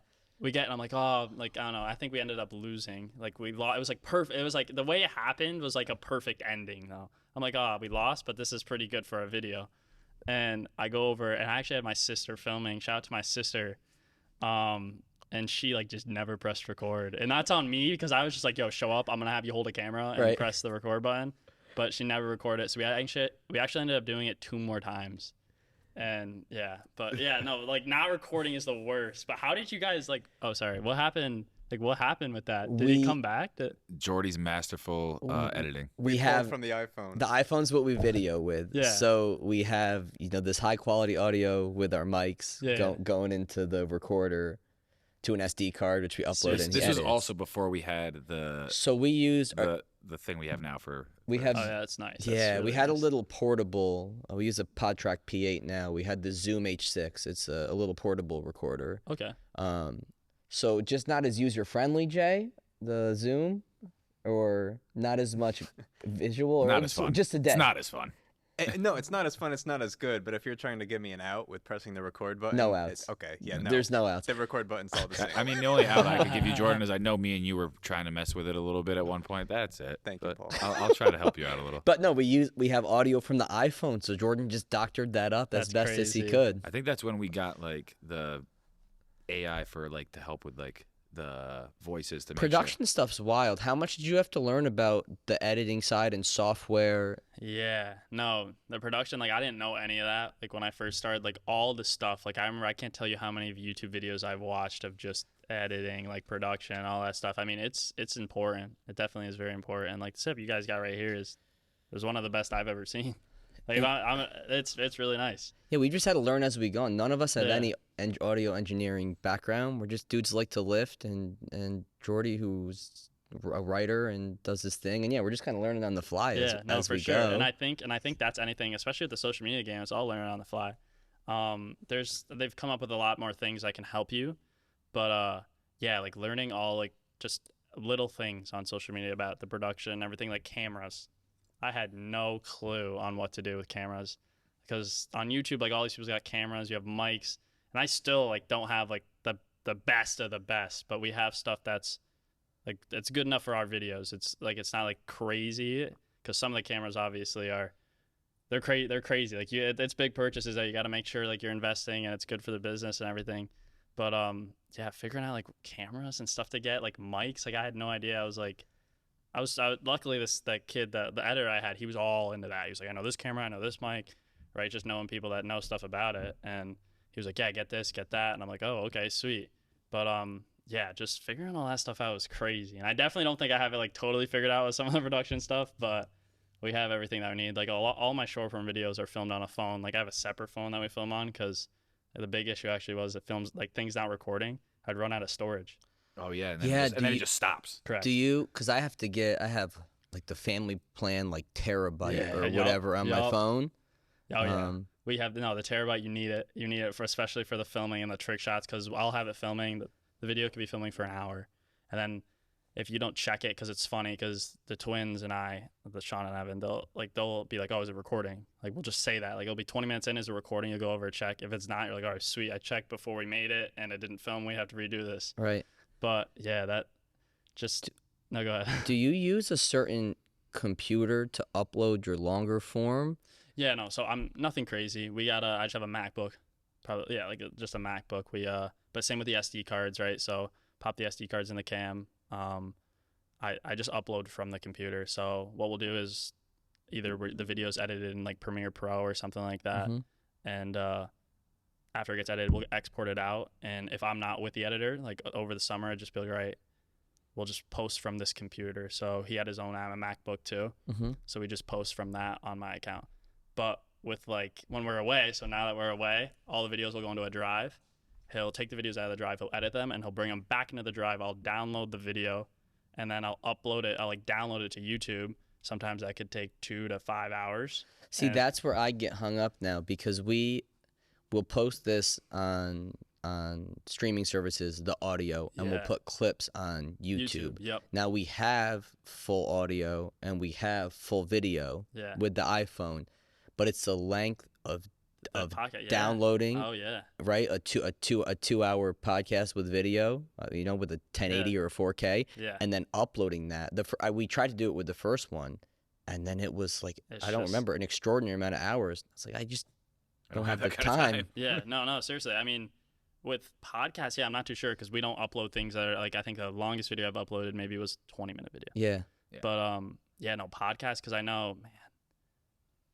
like, I don't know. I think we ended up losing. Like we lost. It was like perfect. It was like the way it happened was like a perfect ending though. I'm like, we lost, but this is pretty good for a video. And I go over, and I actually had my sister filming. Shout out to my sister. And she like just never pressed record, and that's on me because I was just like, yo, show up, I'm gonna have you hold a camera and press the record button, but she never recorded it. So we actually ended up doing it 2 more times. And like not recording is the worst. But how did you guys what happened? Like what happened with that? Did he come back? Jordy's masterful editing. we pulled have from the iPhone. the iPhone's what we video with. Yeah. So we have this high quality audio with our mics going into the recorder to an SD card, which we upload. This was also before we had the. So we use the thing we have now for. We have. Oh yeah, that's nice. That's Yeah, we really had nice. a little portable. We use a PodTrack P8 now. We had the Zoom H6. It's a little portable recorder. Okay. So just not as user friendly, Jay. The Zoom, or not as much visual, or Not as fun. just a day. It's not as fun. No, it's not as fun. It's not as good. But if you're trying to give me an out with pressing the record button, No outs. Okay, yeah, no. There's no outs. The record button's all the same. I mean, the only out I could give you, Jordan, is I know me and you were trying to mess with it a little bit at one point. That's it. Thank you, But Paul. I'll try to help you out a little. But no, we have audio from the iPhone, so Jordan just doctored that up as That's best as he crazy. could. I think that's when we got like the AI for like to help with like the voices to make Production stuff's wild. How much did you have to learn about the editing side and software? Yeah, no, the production, like I didn't know any of that. Like when I first started, like all the stuff, like I remember, I can't tell you how many YouTube videos I've watched of just editing, like production, all that stuff. I mean, it's important. It definitely is very important. And like the stuff you guys got right here is one of the best I've ever seen. Like it's really nice. Yeah, we just had to learn as we go. None of us have Yeah. any audio engineering background. We're just dudes who like to lift, and Jordy, who's a writer and does this thing, and yeah, we're just kind of learning on the fly as for we sure. go. And I think that's anything, especially with the social media game, it's all learning on the fly. They've come up with a lot more things that can help you, but like learning all like just little things on social media about the production, everything, like cameras. I had no clue on what to do with cameras because on YouTube, like all these people's got cameras, you have mics, and I still like don't have like the best of the best, but we have stuff that's like it's good enough for our videos. It's not like crazy because some of the cameras obviously they're crazy. Like it's big purchases that you got to make sure like you're investing and it's good for the business and everything. But figuring out like cameras and stuff to get, like mics, like I had no idea. I was luckily that kid, the editor I had, he was all into that. He was like, I know this camera, I know this mic, right? Just knowing people that know stuff about it. And he was like, yeah, get this, get that. And I'm like, oh, okay, sweet. But just figuring all that stuff out was crazy. And I definitely don't think I have it like totally figured out with some of the production stuff, but we have everything that we need. Like all my short form videos are filmed on a phone. Like I have a separate phone that we film on because the big issue actually was it films like things not recording. I'd run out of storage. Oh yeah, and then, Yeah, and then it just stops. Correct. Do you? Because I have like the family plan, like terabyte or whatever on my phone. Oh yeah. We have the terabyte. You need it. You need it especially for the filming and the trick shots because I'll have it filming. The video could be filming for an hour, And then if you don't check it, because it's funny, because the twins and the Sean and Evan, they'll be like, oh, is it recording? Like, we'll just say that. Like, it'll be 20 minutes in, is it recording? You'll go over and check. If it's not, you're like, all right, sweet. I checked before we made it, and it didn't film. We have to redo this. Right. But, yeah, that just – no, go ahead. Do you use a certain computer to upload your longer form? Yeah, no. So I'm nothing crazy. I just have a MacBook. Probably, yeah, just a MacBook. But same with the SD cards, right? So pop the SD cards in the cam. I just upload from the computer. So what we'll do is either the video's edited in like Premiere Pro or something like that, and after it gets edited, we'll export it out. And if I'm not with the editor, like over the summer, I'd just be like, all right, we'll just post from this computer. So he had his own MacBook too, so we just post from that on my account. But with like when we're away, so now that we're away, all the videos will go into a drive. He'll take the videos out of the drive, he'll edit them, and he'll bring them back into the drive. I'll download the video, and then I'll upload it. I'll like download it to YouTube. Sometimes that could take 2 to 5 hours. See, that's where I get hung up now, because we will post this on streaming services, the audio, and we'll put clips on YouTube. Yep. Now we have full audio and we have full video with the iPhone, but it's the length of downloading. Oh yeah. Right, a 2-hour podcast with video, with a 1080 or a 4K, and then uploading that. We tried to do it with the first one, and then it was like I don't remember, an extraordinary amount of hours. It's like I don't have the time. Yeah, no, seriously. I mean, with podcasts, I'm not too sure because we don't upload things that are like, I think the longest video I've uploaded maybe was 20-minute video. Yeah. But no podcasts, because I know, man,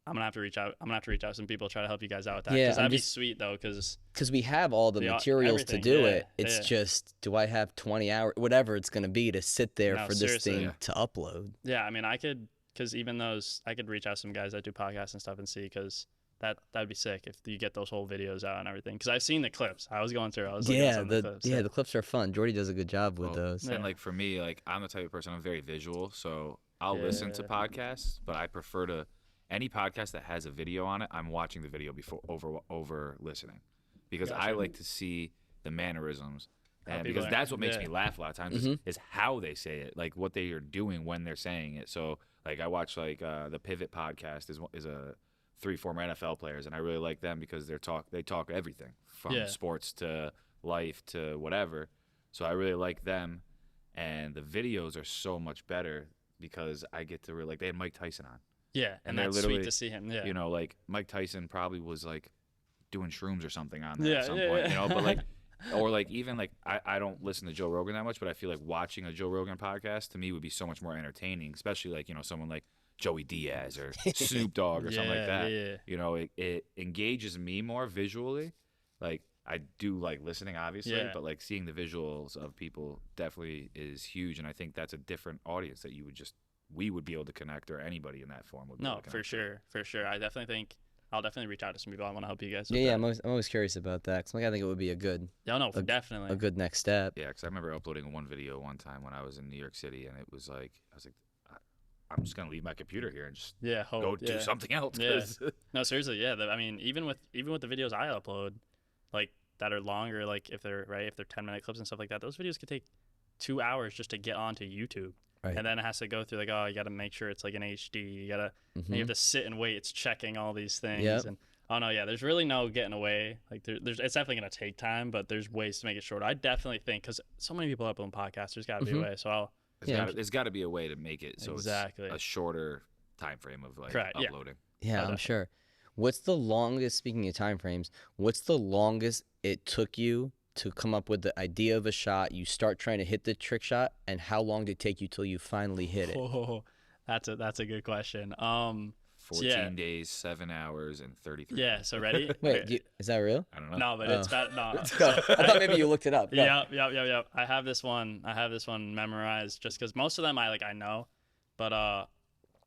I'm gonna have to reach out. To some people, try to help you guys out with that. Yeah, that'd be sweet though, because we have all the materials to do it. It's just, do I have 20 hours, whatever it's gonna be, to sit there for this thing to upload? Yeah, I mean, I could, because even those, I could reach out to some guys that do podcasts and stuff and see, because that'd be sick if you get those whole videos out and everything. Because I've seen the clips. I was going through. I was looking at some of the clips. The clips are fun. Jordy does a good job with those. And like for me, like I'm the type of person, I'm very visual, so I'll listen to podcasts, but I prefer to. Any podcast that has a video on it, I'm watching the video before over listening, because I like to see the mannerisms, and because that's what makes me laugh a lot of times is how they say it, like what they are doing when they're saying it. So like I watch like the Pivot podcast is a 3 former NFL players, and I really like them because they talk everything from sports to life to whatever. So I really like them, and the videos are so much better because I get to really, like, they had Mike Tyson on. Yeah, and that's sweet to see him. Yeah, like Mike Tyson probably was like doing shrooms or something on there at some point. But like, or like even like I don't listen to Joe Rogan that much, but I feel like watching a Joe Rogan podcast to me would be so much more entertaining, especially like someone like Joey Diaz or Snoop Dogg or something like that. Yeah. It engages me more visually. Like I do like listening, obviously, but like seeing the visuals of people definitely is huge, and I think that's a different audience that we would be able to connect, or anybody in that form would be able to connect. For sure. I definitely think I'll definitely reach out to some people. I want to help you guys. I'm always curious about that, because I think it would be a good. Definitely a good next step. Yeah, because I remember uploading one video one time when I was in New York City, and it was like I was like, I'm just gonna leave my computer here and just go do something else. Yeah. No, seriously, yeah. I mean, even with the videos I upload, like that are longer, like if they're 10-minute clips and stuff like that, those videos could take 2 hours just to get onto YouTube. Right. And then it has to go through you got to make sure it's like an HD. You gotta you have to sit and wait. It's checking all these things. Yep. And there's really no getting away. Like there's it's definitely gonna take time, but there's ways to make it shorter. I definitely think, because so many people upload podcasts, there's got to be a way. So there's got to be a way to make it so it's a shorter time frame of uploading. Yeah, I'm sure. What's the longest? Speaking of time frames, what's the longest it took you to come up with the idea of a shot? You start trying to hit the trick shot, and how long did it take you till you finally hit it? Oh, that's a good question. 14 days, 7 hours, and 33. Yeah. So ready? Wait, is that real? I don't know. No, but it's about no. I thought maybe you looked it up. Yep. I have this one memorized just because most of them I know, but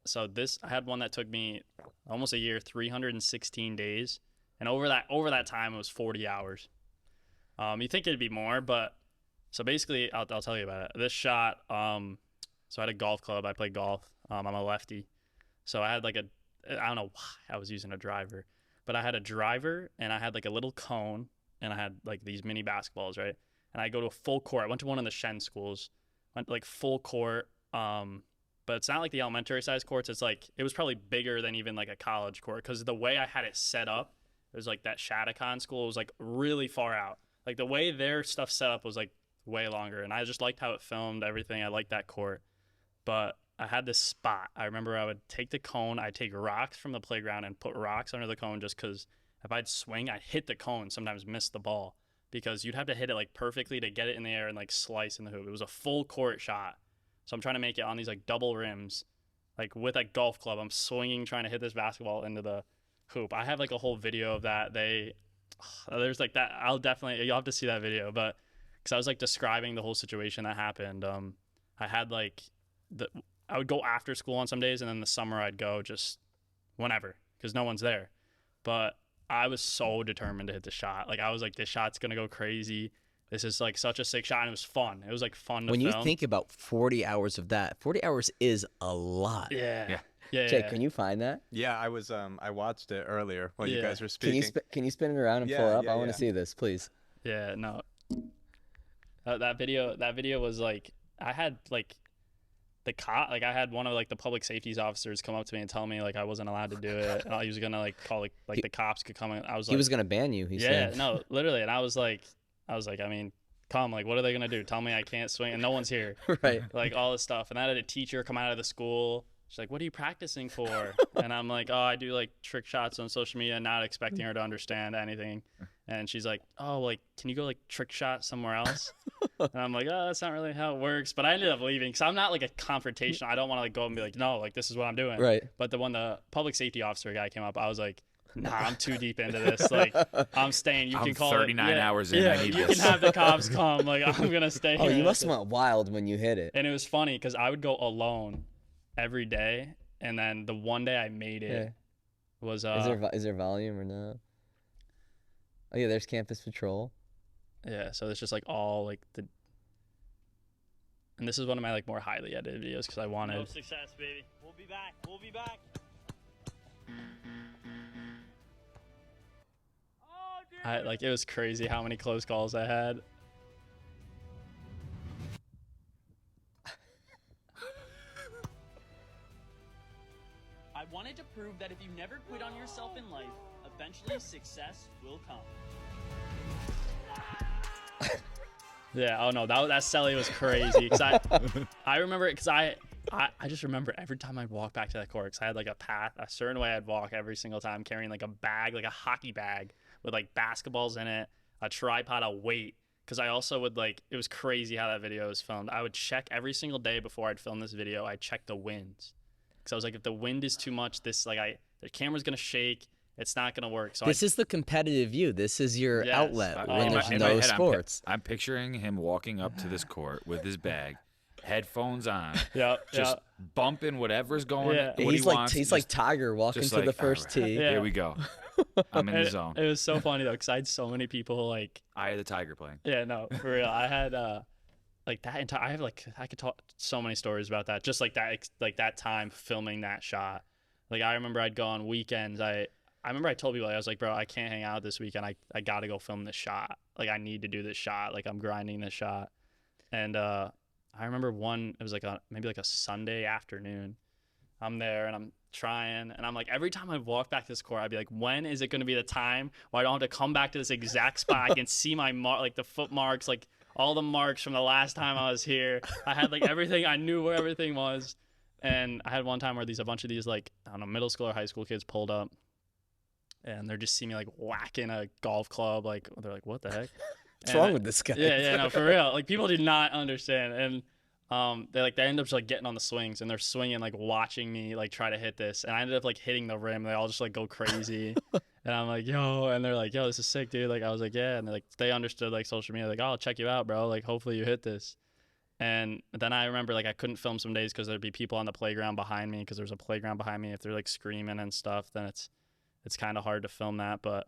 so I had one that took me almost a year, 316 days, and over that time it was 40 hours. You think it'd be more, but so basically, I'll tell you about it. This shot, so I had a golf club. I play golf. I'm a lefty, so I had I don't know why I was using a driver, but I had a driver and I had like a little cone and I had like these mini basketballs, right? And I go to a full court. I went to one of the Shen schools, went like full court. But it's not like the elementary size courts. It's like it was probably bigger than even like a college court because the way I had it set up, it was like that Shattuckon school was like really far out. Like the way their stuff set up was like way longer, and I just liked how it filmed everything. I liked that court, but I had this spot. I remember I would take the cone, I'd take rocks from the playground and put rocks under the cone just because if I'd swing, I'd hit the cone, sometimes miss the ball because you'd have to hit it like perfectly to get it in the air and like slice in the hoop. It was a full court shot. So I'm trying to make it on these like double rims, like with a golf club. I'm swinging, trying to hit this basketball into the hoop. I have like a whole video of that. There's like that. You'll have to see that video. But because I was like describing the whole situation that happened. I had like I would go after school on some days, and then the summer I'd go just whenever because no one's there. But I was so determined to hit the shot. Like I was like, this shot's gonna go crazy. This is like such a sick shot, and it was fun. It was like fun to film. When you think about 40 hours of that, 40 hours is a lot. Yeah. Jake, can you find that? Yeah, I was. I watched it earlier while you guys were Can speaking. you spin it around and pull it up? I want to see this, please. Yeah, no. That video was like I had like I had one of like the public safeties officers come up to me and tell me like I wasn't allowed to do it. And he was gonna like call like the cops could come in. I was like, he was gonna ban you. He said. No, literally. And I was like, I mean, come, like, what are they gonna do? Tell me I can't swing and no one's here, right? Like all this stuff. And I had a teacher come out of the school. She's like, what are you practicing for? And I'm like, oh, I do like trick shots on social media, not expecting her to understand anything. And she's like, oh, like, can you go like trick shot somewhere else? And I'm like, oh, that's not really how it works. But I ended up leaving because I'm not like a confrontation. I don't want to like go and be like, no, like this is what I'm doing. Right. But when the public safety officer guy came up, I was like, nah, I'm too deep into this. Like, I'm staying. You can call 39 hours in. Yeah, I need you this. can have the cops come. Like, I'm gonna stay. Oh, here. you must have went wild when you hit it. And it was funny because I would go alone every day, and then the one day I made it was. Is there volume or no? Oh yeah, there's Campus Patrol. Yeah, so it's just like all like the. And this is one of my like more highly edited videos because I wanted. No success, baby. We'll be back. We'll be back. It was crazy how many close calls I had. I wanted to prove that if you never quit on yourself in life, eventually success will come. Yeah, oh no, that celly was crazy. Cause I remember it because I just remember every time I'd walk back to that court, because I had like a path, a certain way I'd walk every single time carrying like a bag, like a hockey bag with like basketballs in it, a tripod, a weight. Because I also would like, it was crazy how that video was filmed. I would check every single day before I'd film this video, I'd check the winds. Because I was like, if the wind is too much, the camera's going to shake. It's not going to work. So this is the competitive view. This is your outlet when there's no sports. I'm picturing him walking up to this court with his bag, headphones on, just bumping whatever's going. Yeah. What he's he wants, he's like Tiger walking to the first tee. Yeah. Here we go. I'm in the zone. It was so funny though, because I had so many people like. I had the Tiger playing. Yeah, no, for real. I had like that entire. I have like I could talk so many stories about that. Just like that time filming that shot. Like I remember I'd go on weekends. I remember I told people, I was like, bro, I can't hang out this weekend. I got to go film this shot. Like, I need to do this shot. Like, I'm grinding this shot. And I remember it was like maybe like a Sunday afternoon. I'm there and I'm trying. And I'm like, every time I walk back to this court, I'd be like, when is it going to be the time where I don't have to come back to this exact spot? I can see my like the foot marks, like all the marks from the last time I was here. I had like everything. I knew where everything was. And I had one time where a bunch of these like, I don't know, middle school or high school kids pulled up. And they're just seeing me like whacking a golf club. Like they're like, "What the heck? What's wrong with this guy?" Yeah, no, for real. Like people did not understand, and they end up just like getting on the swings, and they're swinging like watching me like try to hit this, and I ended up like hitting the rim. They all just like go crazy, and I'm like, "Yo," and they're like, "Yo, this is sick, dude." Like I was like, "Yeah," and they understood like social media, like, "Oh, I'll check you out, bro. Like hopefully you hit this." And then I remember like I couldn't film some days because there'd be people on the playground behind me because there's a playground behind me. If they're like screaming and stuff, then it's kind of hard to film that. But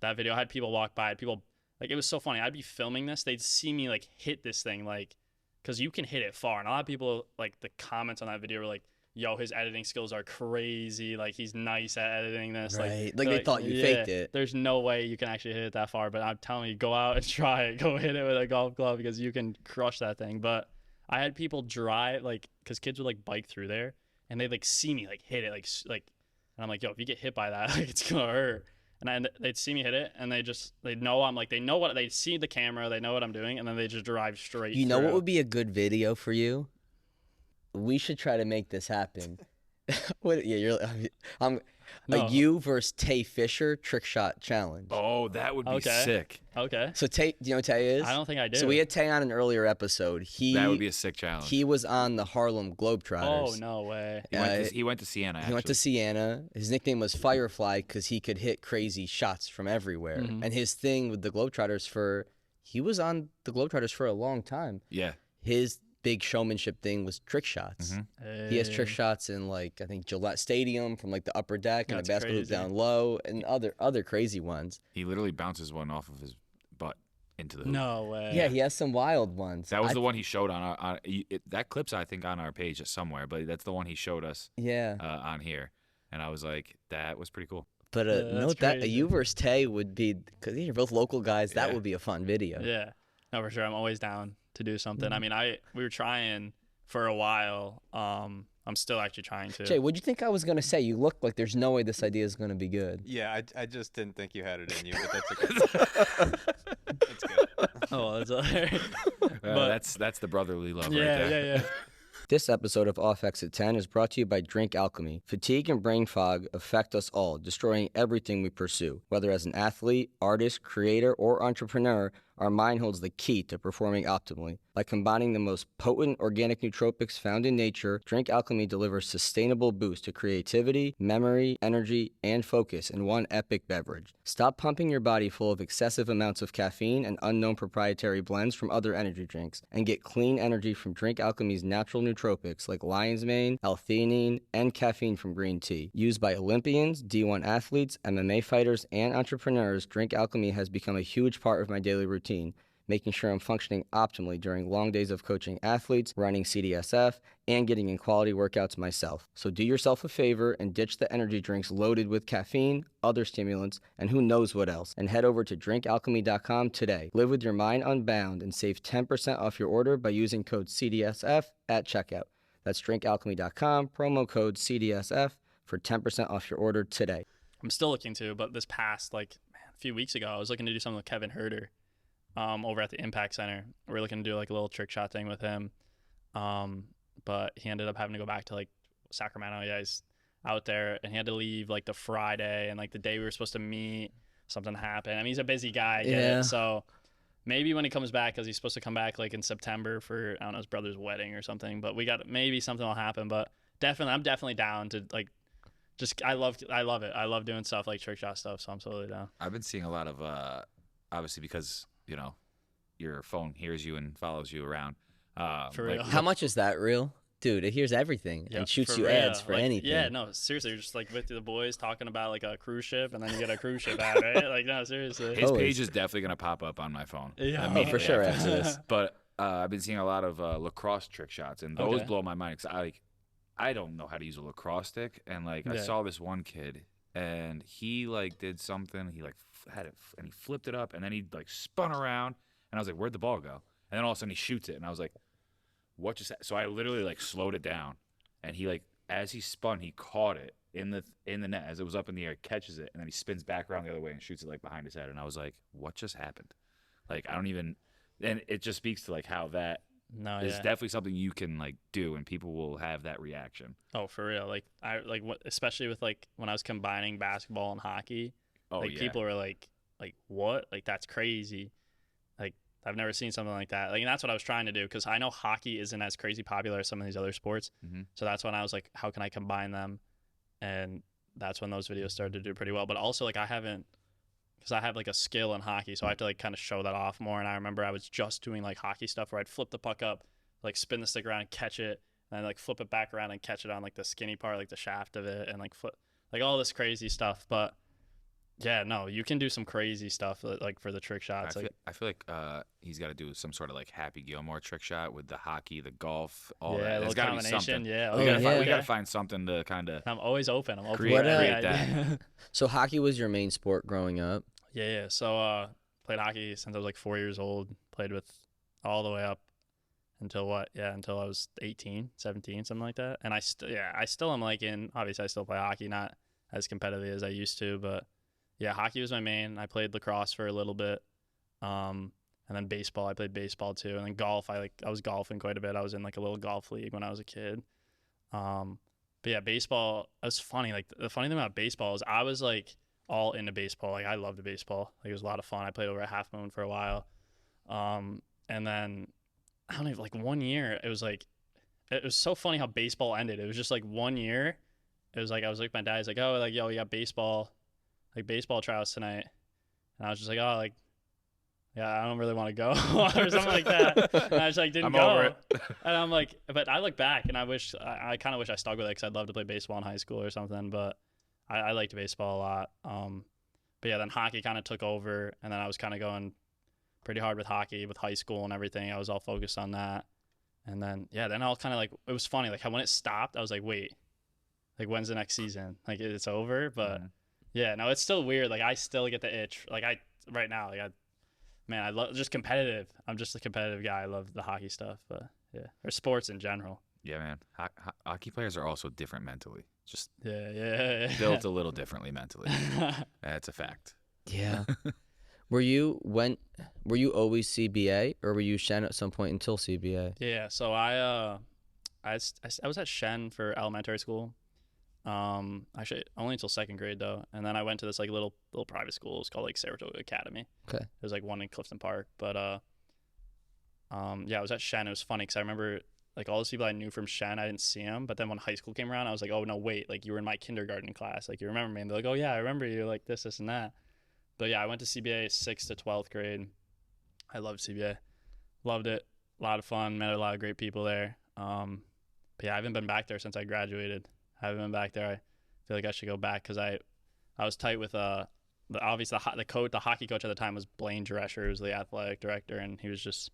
that video, I had people walk by, it was so funny. I'd be filming this, they'd see me like hit this thing, like, because you can hit it far, and a lot of people, like, the comments on that video were like, yo, his editing skills are crazy, like he's nice at editing this, right. Like they thought you faked it. There's no way you can actually hit it that far, but I'm telling you, go out and try it, go hit it with a golf club because you can crush that thing. But I had people drive like, cause kids would like bike through there, and they'd like see me like hit it like, and I'm like, yo, if you get hit by that, like it's gonna hurt. And they'd see me hit it, and they know I'm like, they see the camera, they know what I'm doing, and then they just drive straight. You know through. what would be a good video for you? We should try to make this happen. What? Yeah, I'm No. a you versus Tay Fisher trick shot challenge. Oh, that would be Okay. sick. Okay. So Tay, do you know what Tay is? I don't think I do. So we had Tay on an earlier episode. That would be a sick challenge. He was on the Harlem Globetrotters. Oh no way. He went to Siena. He went to Siena. His nickname was Firefly because he could hit crazy shots from everywhere. Mhm. And his thing with the Globetrotters he was on the Globetrotters for a long time. Yeah. His big showmanship thing was trick shots. Mhm. He has trick shots in like I think Gillette Stadium from like the upper deck and a That's basketball hoop crazy. down low and other crazy ones. He literally bounces one off of his butt into the hoop. No way. Yeah, he has some wild ones. That was the one he showed that clip's I think on our page somewhere, but that's the one he showed us Yeah. on here, and I was like, that was pretty cool. But Yeah, that's note that a crazy. you versus Tay would be because you're both local guys. That Yeah. would be a fun video. Yeah. No, for sure. I'm always down to do something. Mm-hmm. I mean, we were trying for a while. I'm still actually trying to. Jay, what'd you think I was gonna say? You look like there's no way this idea is gonna be good. Yeah, I just didn't think you had it in you, but that's a good. That's good. Oh, that's hilarious. That's the brotherly love right Yeah, there. yeah, yeah. This episode of Off Exit 10 is brought to you by Drink Alchemy. Fatigue and brain fog affect us all, destroying everything we pursue. Whether as an athlete, artist, creator, or entrepreneur, our mind holds the key to performing optimally. By combining the most potent organic nootropics found in nature, Drink Alchemy delivers sustainable boost to creativity, memory, energy, and focus in one epic beverage. Stop pumping your body full of excessive amounts of caffeine and unknown proprietary blends from other energy drinks, and get clean energy from Drink Alchemy's natural nootropics like lion's mane, L-theanine, and caffeine from green tea. Used by Olympians, D1 athletes, MMA fighters, and entrepreneurs, Drink Alchemy has become a huge part of my daily routine, making sure I'm functioning optimally during long days of coaching athletes, running CDSF, and getting in quality workouts myself. So do yourself a favor and ditch the energy drinks loaded with caffeine, other stimulants, and who knows what else, and head over to drinkalchemy.com today. Live with your mind unbound and save 10% off your order by using code CDSF at checkout. That's drinkalchemy.com, promo code CDSF for 10% off your order today. I'm still looking to, but this past a few weeks ago, I was looking to do something with Kevin Herter, over at the Impact Center. We were looking to do like a little trick shot thing with him, but he ended up having to go back to like Sacramento. Yeah, he's out there, and he had to leave like the Friday, and like the day we were supposed to meet, something happened. I mean, he's a busy guy, Yeah. So maybe when he comes back, because he's supposed to come back like in September for I don't know his brother's wedding or something. But maybe something will happen. But I'm definitely down to like. I love it. I love doing stuff like trick shot stuff, so I'm totally down. I've been seeing a lot of obviously because your phone hears you and follows you around. For like, real. How much is that real? Dude, it hears everything Yeah, and shoots for you real. ads for Like, anything. Yeah, no, seriously, you're just like with the boys talking about like a cruise ship, and then you get a cruise ship ad, right? Like, no, seriously. His Always. page is definitely gonna pop up on my phone. Yeah. Oh, for sure after after this. But I've been seeing a lot of lacrosse trick shots, and those Okay. blow my mind because I don't know how to use a lacrosse stick, and I Yeah. saw this one kid, and he did something. He had it, and he flipped it up, and then he spun around, and I was like, "Where'd the ball go?" And then all of a sudden he shoots it, and I was like, "What just?" So I literally slowed it down, and he as he spun, he caught it in the net as it was up in the air, catches it, and then he spins back around the other way and shoots it behind his head, and I was like, "What just happened?" I don't even, and it just speaks to how that. No, It's yeah. definitely something you can do, and people will have that reaction. Oh, for real. Especially with when I was combining basketball and hockey. Oh yeah. People were like, what? Like, that's crazy. I've never seen something like that. And that's what I was trying to do, because I know hockey isn't as crazy popular as some of these other sports. Mm-hmm. So that's when I was like, how can I combine them? And that's when those videos started to do pretty well. But also I haven't, because I have a skill in hockey, so I have to kind of show that off more. And I remember I was just doing hockey stuff where I'd flip the puck up, spin the stick around and catch it, and then flip it back around and catch it on the skinny part, the shaft of it, and flip all this crazy stuff. But yeah, no, you can do some crazy stuff for the trick shots. I feel like he's got to do some sort of Happy Gilmore trick shot with the hockey, the golf, all yeah, that. a There's little got to be combination. something. Yeah, We gotta We got to find something to kind of. I'm always open. I'm open. Create- to every create that. idea. So hockey was your main sport growing up? Yeah. So played hockey since I was 4 years old. Played with all the way up, until what? Yeah, until I was 18, 17, something like that. And I still am like obviously I still play hockey, not as competitively as I used to, but yeah, hockey was my main. I played lacrosse for a little bit. And then baseball, I played baseball too. And then golf, I was golfing quite a bit. I was in like a little golf league when I was a kid. But yeah, baseball, it was funny. Like the funny thing about baseball is I was like all into baseball. Like I loved baseball. Like it was a lot of fun. I played over at Half Moon for a while. And then I don't even, like 1 year, it was so funny how baseball ended. It was just like 1 year. It was like, I was like, my dad's like, oh, like, yo, we got baseball tryouts tonight. And I was just like, oh, like, yeah, I don't really want to go or something like that. And I just like didn't I'm go. over it. And I'm like, but I look back and I kind of wish I stuck with it because I'd love to play baseball in high school or something. But I liked baseball a lot. But yeah, then hockey kind of took over, and then I was kind of going pretty hard with hockey with high school and everything. I was all focused on that. And then then I was kind of like, it was funny, like how when it stopped, I was like, wait, like when's the next season? Like it's over. But yeah, no, it's still weird. Like I still get the itch. Like right now, like I love just competitive. I'm just a competitive guy. I love the hockey stuff, but yeah, or sports in general. Yeah, man. Hockey players are also different mentally. Just Yeah. built a little differently mentally. That's a fact. Yeah. Were you always CBA, or were you Shen at some point until CBA? Yeah. So I was at Shen for elementary school. Actually only until second grade though, and then I went to this like little private school. It's called like Saratoga Academy. Okay. There's like one in Clifton Park, but yeah, I was at Shen. It was funny because I remember like all those people I knew from Shen, I didn't see them, but then when high school came around, I was like, oh no, wait, like you were in my kindergarten class, like you remember me? And they're like, oh yeah, I remember you, like this and that. But yeah, I went to CBA 6th to 12th grade. I loved CBA, loved it, a lot of fun, met a lot of great people there. But yeah, I haven't been back there since I graduated. I haven't been back there. I feel like I should go back because I was tight with the hockey coach at the time was Blaine Drescher, who was the athletic director, and he was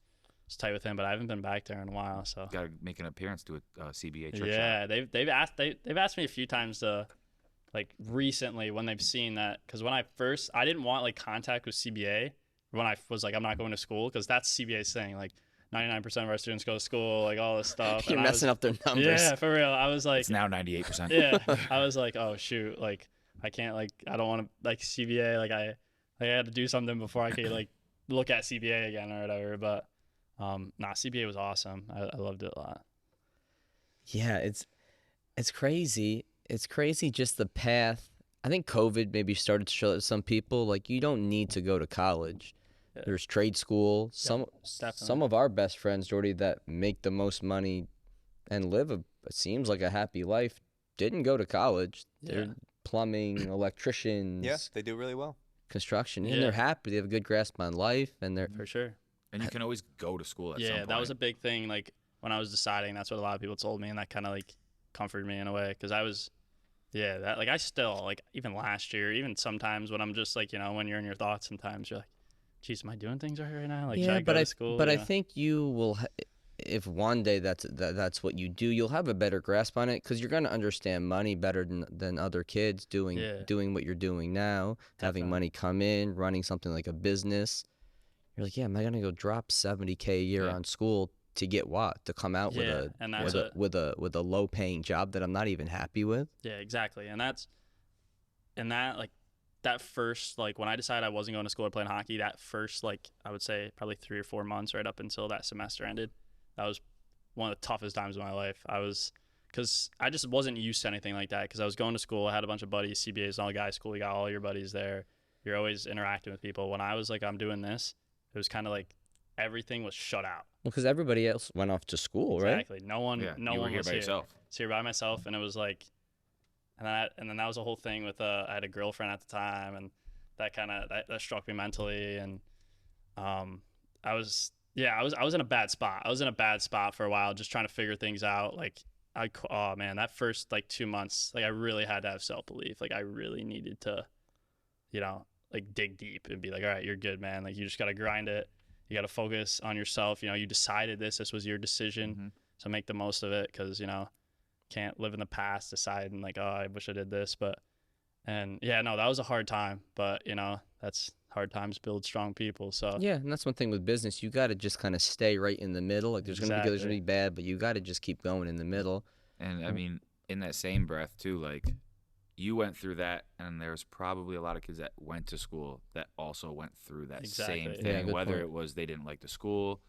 tight with him. But I haven't been back there in a while, so Got to make an appearance to a CBA trick yeah, shot. they've asked me a few times to, like recently when they've seen that, because when I didn't want like contact with CBA when I was like I'm not going to school, because that's CBA's thing, like 99% of our students go to school, like all this stuff. You're messing up their numbers. Yeah, for real. I was like, It's now 98%. yeah, I was like, oh shoot, like I can't, like I don't want to like CBA, like I had to do something before I could like look at CBA again or whatever. But CBA was awesome. I loved it a lot. Yeah, it's crazy. It's crazy just the path. I think COVID maybe started to show that some people, like, you don't need to go to college. Yeah. There's trade school. Definitely. Some of our best friends, Jordy, that make the most money and live it seems like a happy life, didn't go to college. Yeah. They're plumbing, electricians. Yeah, they do really well. Construction. Yeah. And they're happy. They have a good grasp on life, and they're For sure. And you can always go to school at some Yeah, point. that was a big thing. Like when I was deciding, that's what a lot of people told me, and that kind of like comforted me in a way, because I was, yeah, that like I still like even last year, even sometimes when I'm just like, you know, when you're in your thoughts, sometimes you're like, geez, am I doing things right now? Like, should I go to school? But I think you will, if one day that's what you do, you'll have a better grasp on it, because you're going to understand money better than other kids doing what you're doing now, having money come in, running something like a business. You're like, yeah, am I going to go drop $70K a year on school to get what? To come out with a low paying job that I'm not even happy with? Yeah, exactly. And that first, like when I decided I wasn't going to school or playing hockey, that first, like I would say probably 3 or 4 months right up until that semester ended, that was one of the toughest times of my life. Because I just wasn't used to anything like that, because I was going to school, I had a bunch of buddies, CBA's all guys school, you got all your buddies there, you're always interacting with people. When I was like, I'm doing this, it was kind of like everything was shut out. Well, because everybody else went off to school, right? Exactly. No one you were was here by yourself. I was here by myself, and it was like, and then that was a whole thing with I had a girlfriend at the time, and that kind of that struck me mentally, and I was in a bad spot. I was in a bad spot for a while, just trying to figure things out. Like oh man, that first like 2 months, like I really had to have self-belief. Like I really needed to, you know, like dig deep and be like, all right, you're good, man. Like you just got to grind it. You got to focus on yourself. You know, you decided this was your decision. Mm-hmm. So make the most of it. 'Cause you know, can't live in the past deciding like, oh, I wish I did this. But, and yeah, no, that was a hard time, but you know, that's hard times build strong people. So Yeah, and that's one thing with business. You got to just kind of stay right in the middle. Like there's gonna be good, there's gonna be bad, but you got to just keep going in the middle. And I mean, in that same breath too, like you went through that, and there's probably a lot of kids that went to school that also went through that same Exactly. thing. Yeah, Whether point. it was they didn't like the school,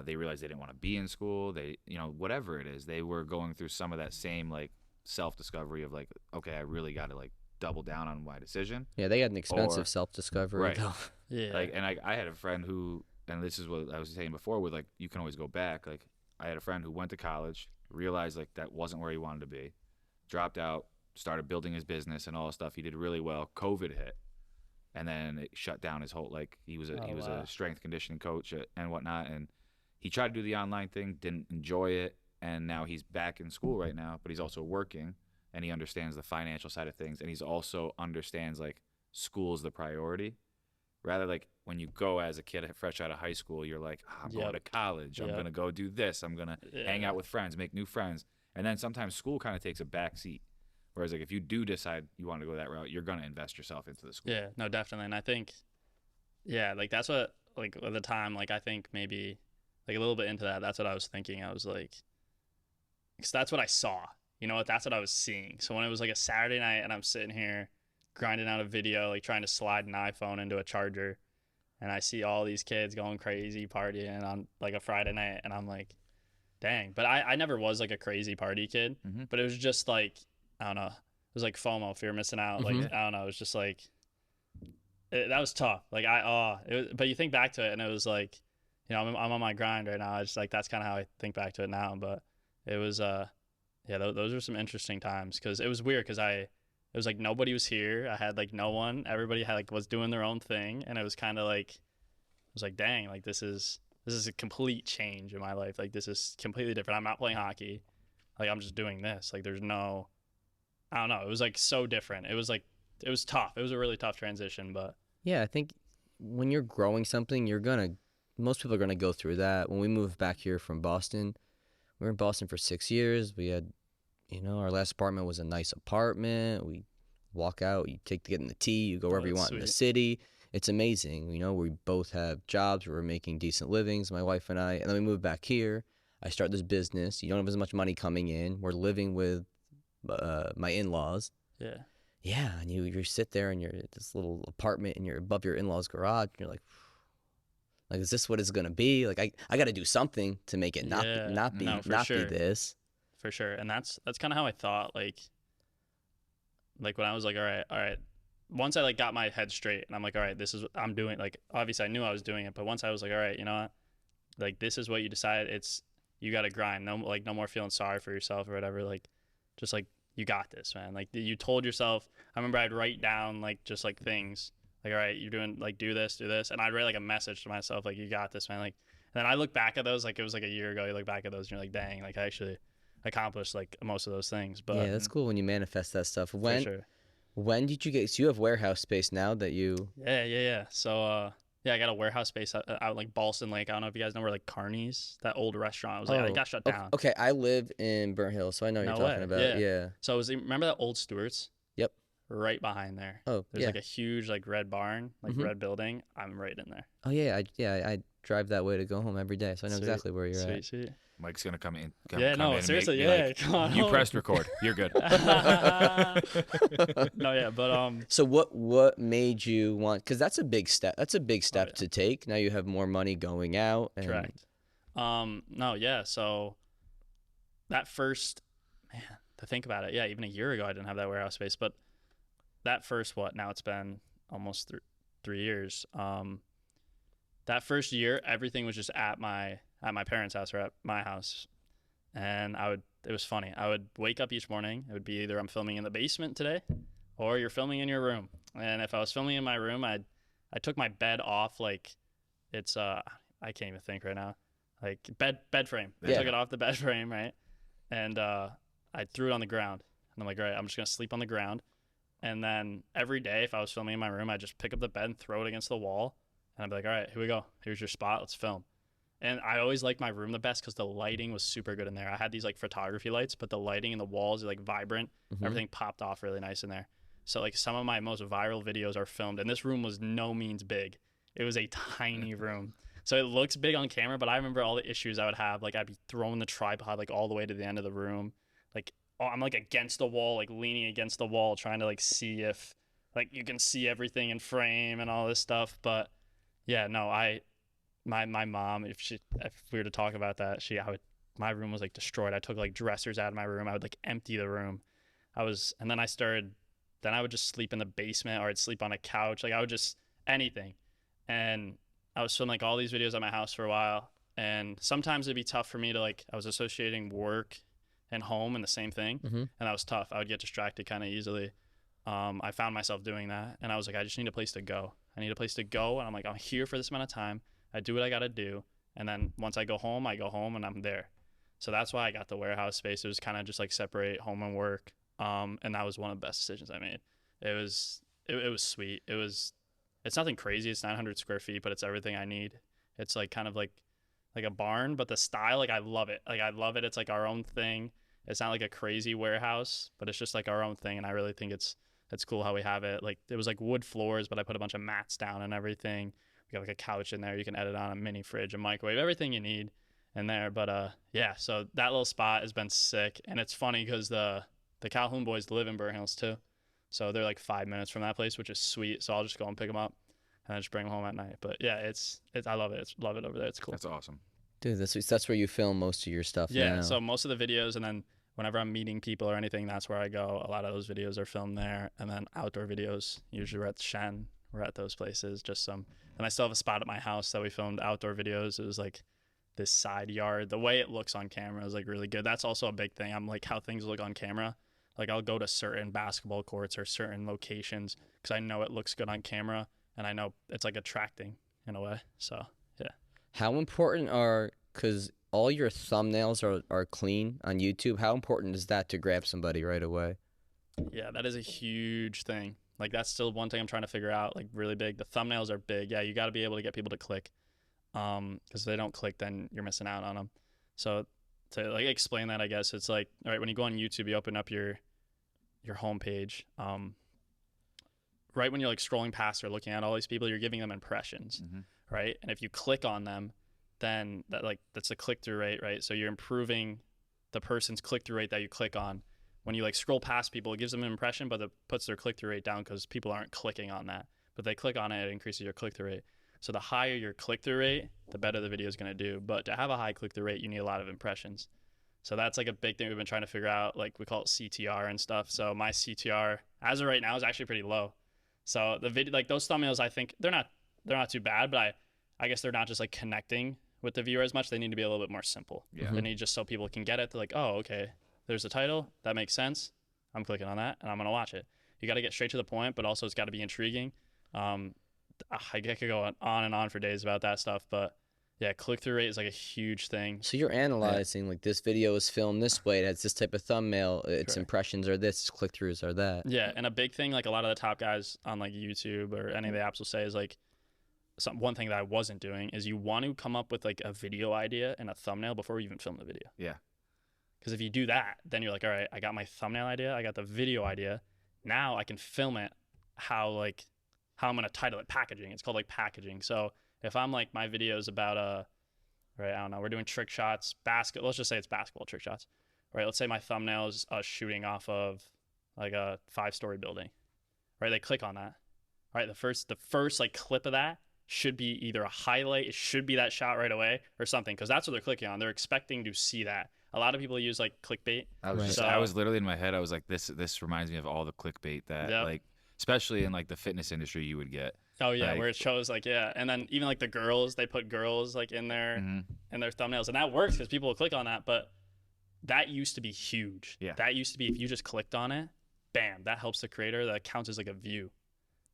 they realized they didn't want to be in school. They, whatever it is, they were going through some of that same like self-discovery of like, okay, I really got to like double down on my decision. Yeah, they had an expensive Or- self-discovery. Right. though. yeah, Like, and I had a friend who, and this is what I was saying before, with like you can always go back. Like, I had a friend who went to college, realized like that wasn't where he wanted to be, dropped out, started building his business and all this stuff. He did really well. COVID hit, and then it shut down his whole like he was wow. a strength conditioning coach and whatnot, and he tried to do the online thing, didn't enjoy it, and now he's back in school right now, but he's also working, and he understands the financial side of things, and he's also understands like school is the priority. Rather, like when you go as a kid fresh out of high school, you're like, I'm going to college. I'm Yep. going to go do this. I'm going to hang out with friends, make new friends. And then sometimes school kind of takes a back seat. Whereas like if you do decide you want to go that route, you're going to invest yourself into the school. Yeah, no, definitely. And I think, yeah, like that's what, like at the time, like I think maybe like a little bit into that, that's what I was thinking. I was like, because that's what I saw. You know what? That's what I was seeing. So when it was like a Saturday night and I'm sitting here grinding out a video, like trying to slide an iPhone into a charger, and I see all these kids going crazy partying on like a Friday night, and I'm like, dang. But I never was like a crazy party kid, Mhm. but it was just like, I don't know. It was like FOMO, fear of missing out. Like, Mhm. I don't know. It was just like, that was tough. Like but you think back to it and it was like, you know, I'm on my grind right now. It's like, that's kind of how I think back to it now. But it was, yeah, those were some interesting times because it was weird because it was like nobody was here. I had like no one. Everybody had like was doing their own thing, and it was kind of like, I was like, dang, like this is a complete change in my life. Like this is completely different. I'm not playing hockey. Like I'm just doing this. Like there's no, I don't know. It was like so different. It was like, it was tough. It was a really tough transition, but Yeah, I think when you're growing something, most people are gonna go through that. When we moved back here from Boston, we were in Boston for 6 years. We had, our last apartment was a nice apartment. We walk out, you get in the T, you go wherever you that's want in the sweet. city. It's amazing. We both have jobs. We're making decent livings, my wife and I. And then we moved back here. I start this business. You don't have as much money coming in. We're living with my in-laws. yeah. Yeah, and you sit there in this little apartment and you're above your in-laws' garage and you're like, is this what it's gonna be? Like I got to do something to make it not Yeah. be No, for not sure. be this. For sure. And that's kind of how I thought, like when I was like, all right. Once I like got my head straight and I'm like, all right, this is what I'm doing. Like, obviously I knew I was doing it, but once I was like, all right, you know what? Like, this is what you decided. You got to grind. No more feeling sorry for yourself or whatever. Like, just like, you got this, man. Like you told yourself, I remember I'd write down like, just like things like, all right, you're doing like, do this. And I'd write like a message to myself, like, you got this, man. Like, and then I look back at those, like it was like a year ago. You look back at those and you're like, dang, like I actually accomplished like most of those things. But Yeah, that's cool when you manifest that stuff. for When sure. when did you get? So you have warehouse space now that you. Yeah. So, yeah, I got a warehouse space out like Ballston Lake. I don't know if you guys know where like Carney's, that old restaurant was. Like, it got shut down. Okay, I live in Burnt Hill, so I know what No you're talking way, about. yeah. Yeah. So remember that old Stewart's? Yep. Right behind there. Oh, There's yeah. like a huge like red barn, like Mhm. red building. I'm right in there. Oh yeah, I drive that way to go home every day, so I know Sweet. exactly where you're at. Sweet. Mike's gonna come in. Yeah, come no, in and seriously, be yeah. like, Come on. you home. pressed record. You're good. No, yeah, but So what made you want? Because that's a big step. That's a big step yeah. to take. Now you have more money going out. And, correct. No, yeah. So that first, man, to think about it, yeah, even a year ago I didn't have that warehouse space, but that first now it's been almost 3 years. That first year, everything was just at my parents' house or at my house, and it was funny. I would wake up each morning. It would be either I'm filming in the basement today, or you're filming in your room. And if I was filming in my room, I took my bed off like it's I can't even think right now, like bed frame. I Yeah. took it off the bed frame, right, and I threw it on the ground. And I'm like, all right, I'm just gonna sleep on the ground. And then every day, if I was filming in my room, I'd just pick up the bed and throw it against the wall. And I'd be like, all right, here we go. Here's your spot. Let's film. And I always liked my room the best because the lighting was super good in there. I had these like photography lights, but the lighting in the walls are like vibrant. Mhm. Everything popped off really nice in there. So like some of my most viral videos are filmed, and this room was no means big. It was a tiny room. So it looks big on camera, but I remember all the issues I would have. Like I'd be throwing the tripod like all the way to the end of the room. Like I'm like against the wall, like leaning against the wall, trying to like see if like you can see everything in frame and all this stuff. But yeah, no, my mom, if we were to talk about that, my room was like destroyed. I took like dressers out of my room. I would like empty the room. And then I would just sleep in the basement, or I'd sleep on a couch. Like I would just anything. And I was filming like all these videos at my house for a while. And sometimes it'd be tough for me to I was associating work and home in the same thing. And that was tough. I would get distracted kind of easily. I found myself doing that. And I was like, I just need a place to go. And I'm like, I'm here for this amount of time. I do what I got to do. And then once I go home and I'm there. So that's why I got the warehouse space. It was kind of just like separate home and work. And that was one of the best decisions I made. It was sweet. It's nothing crazy. It's 900 square feet, but it's everything I need. It's like kind of like a barn, but the style, like I love it. It's like our own thing. It's not like a crazy warehouse, but it's just like our own thing. And I really think it's cool how we have it. Like it was like wood floors, but I put a bunch of mats down and everything. We got like a couch in there. You can edit on, a mini fridge, a microwave, everything you need in there. But yeah, so that little spot has been sick. And it's funny because the Calhoun boys live in Burn Hills too. So they're like 5 minutes from that place, which is sweet. So I'll just go and pick them up and I just bring them home at night. But yeah, I love it. Love it over there. It's cool. That's awesome. Dude, that's where you film most of your stuff now. Yeah, so most of the videos, and then whenever I'm meeting people or anything, that's where I go. A lot of those videos are filmed there. And then outdoor videos, usually we're at Shen. We're at those places, just some. And I still have a spot at my house that we filmed outdoor videos. It was like this side yard. The way it looks on camera is like really good. That's also a big thing. I'm like how things look on camera. Like I'll go to certain basketball courts or certain locations because I know it looks good on camera and I know it's like attracting in a way. So yeah. How important because all your thumbnails are clean on YouTube, how important is that to grab somebody right away? Yeah, that is a huge thing. Like that's still one thing I'm trying to figure out, like really big. The thumbnails are big. Yeah, you got to be able to get people to click. Because if they don't click, then you're missing out on them. So to like explain that, I guess it's like, all right, when you go on YouTube, you open up your homepage. Right when you're like scrolling past or looking at all these people, you're giving them impressions, right? And if you click on them, then that's a click-through rate, right? So you're improving the person's click-through rate that you click on. When you like scroll past people, it gives them an impression, but it puts their click-through rate down because people aren't clicking on that. But they click on it, it increases your click-through rate. So the higher your click-through rate, the better the video is going to do. But to have a high click-through rate, you need a lot of impressions. So that's like a big thing we've been trying to figure out. Like we call it CTR and stuff. So my CTR as of right now is actually pretty low. So the video, like those thumbnails, I think they're not too bad, but I guess they're not just like connecting with the viewer as much. They need to be a little bit more simple. Yeah. They need just so people can get it. They're like, oh, okay, there's the title. That makes sense. I'm clicking on that and I'm going to watch it. You got to get straight to the point, but also it's got to be intriguing. I could go on and on for days about that stuff, but yeah, click-through rate is like a huge thing. So you're analyzing like this video is filmed this way, it has this type of thumbnail, its impressions are this, its click-throughs are that. Yeah, and a big thing like a lot of the top guys on like YouTube or any of the apps will say is like one thing that I wasn't doing is you want to come up with like a video idea and a thumbnail before you even film the video. Yeah. Because if you do that, then you're like, all right, I got my thumbnail idea, I got the video idea. Now I can film it how I'm going to title it packaging. It's called like packaging. So if I'm like my videos about right, I don't know, we're doing trick shots, let's just say it's basketball trick shots. Right? Let's say my thumbnail is us shooting off of like a 5-story building. Right? They click on that. Right? The first like clip of that should be either a highlight, it should be that shot right away or something, because that's what they're clicking on. They're expecting to see that. A lot of people use like clickbait. I was literally in my head, I was like, this reminds me of all the clickbait that like, especially in like the fitness industry you would get. Oh yeah, like, where it shows like, yeah. And then even like the girls, they put girls like in their thumbnails, and that works because people will click on that. But that used to be huge. Yeah. That used to be, if you just clicked on it, bam, that helps the creator. That counts as like a view.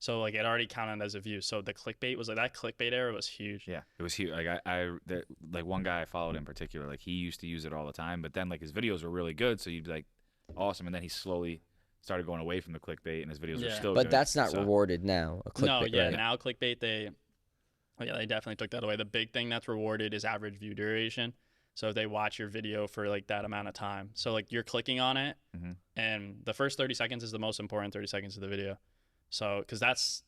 So like it already counted as a view. So the clickbait was like, that clickbait era was huge. Yeah, it was huge. Like like one guy I followed in particular, like he used to use it all the time, but then like his videos were really good. So you'd be like, awesome. And then he slowly started going away from the clickbait, and his videos are still good. But that's not rewarded now. No, yeah, right? Now clickbait, they definitely took that away. The big thing that's rewarded is average view duration. So they watch your video for like that amount of time. So like you're clicking on it, and the first 30 seconds is the most important 30 seconds of the video. So because that's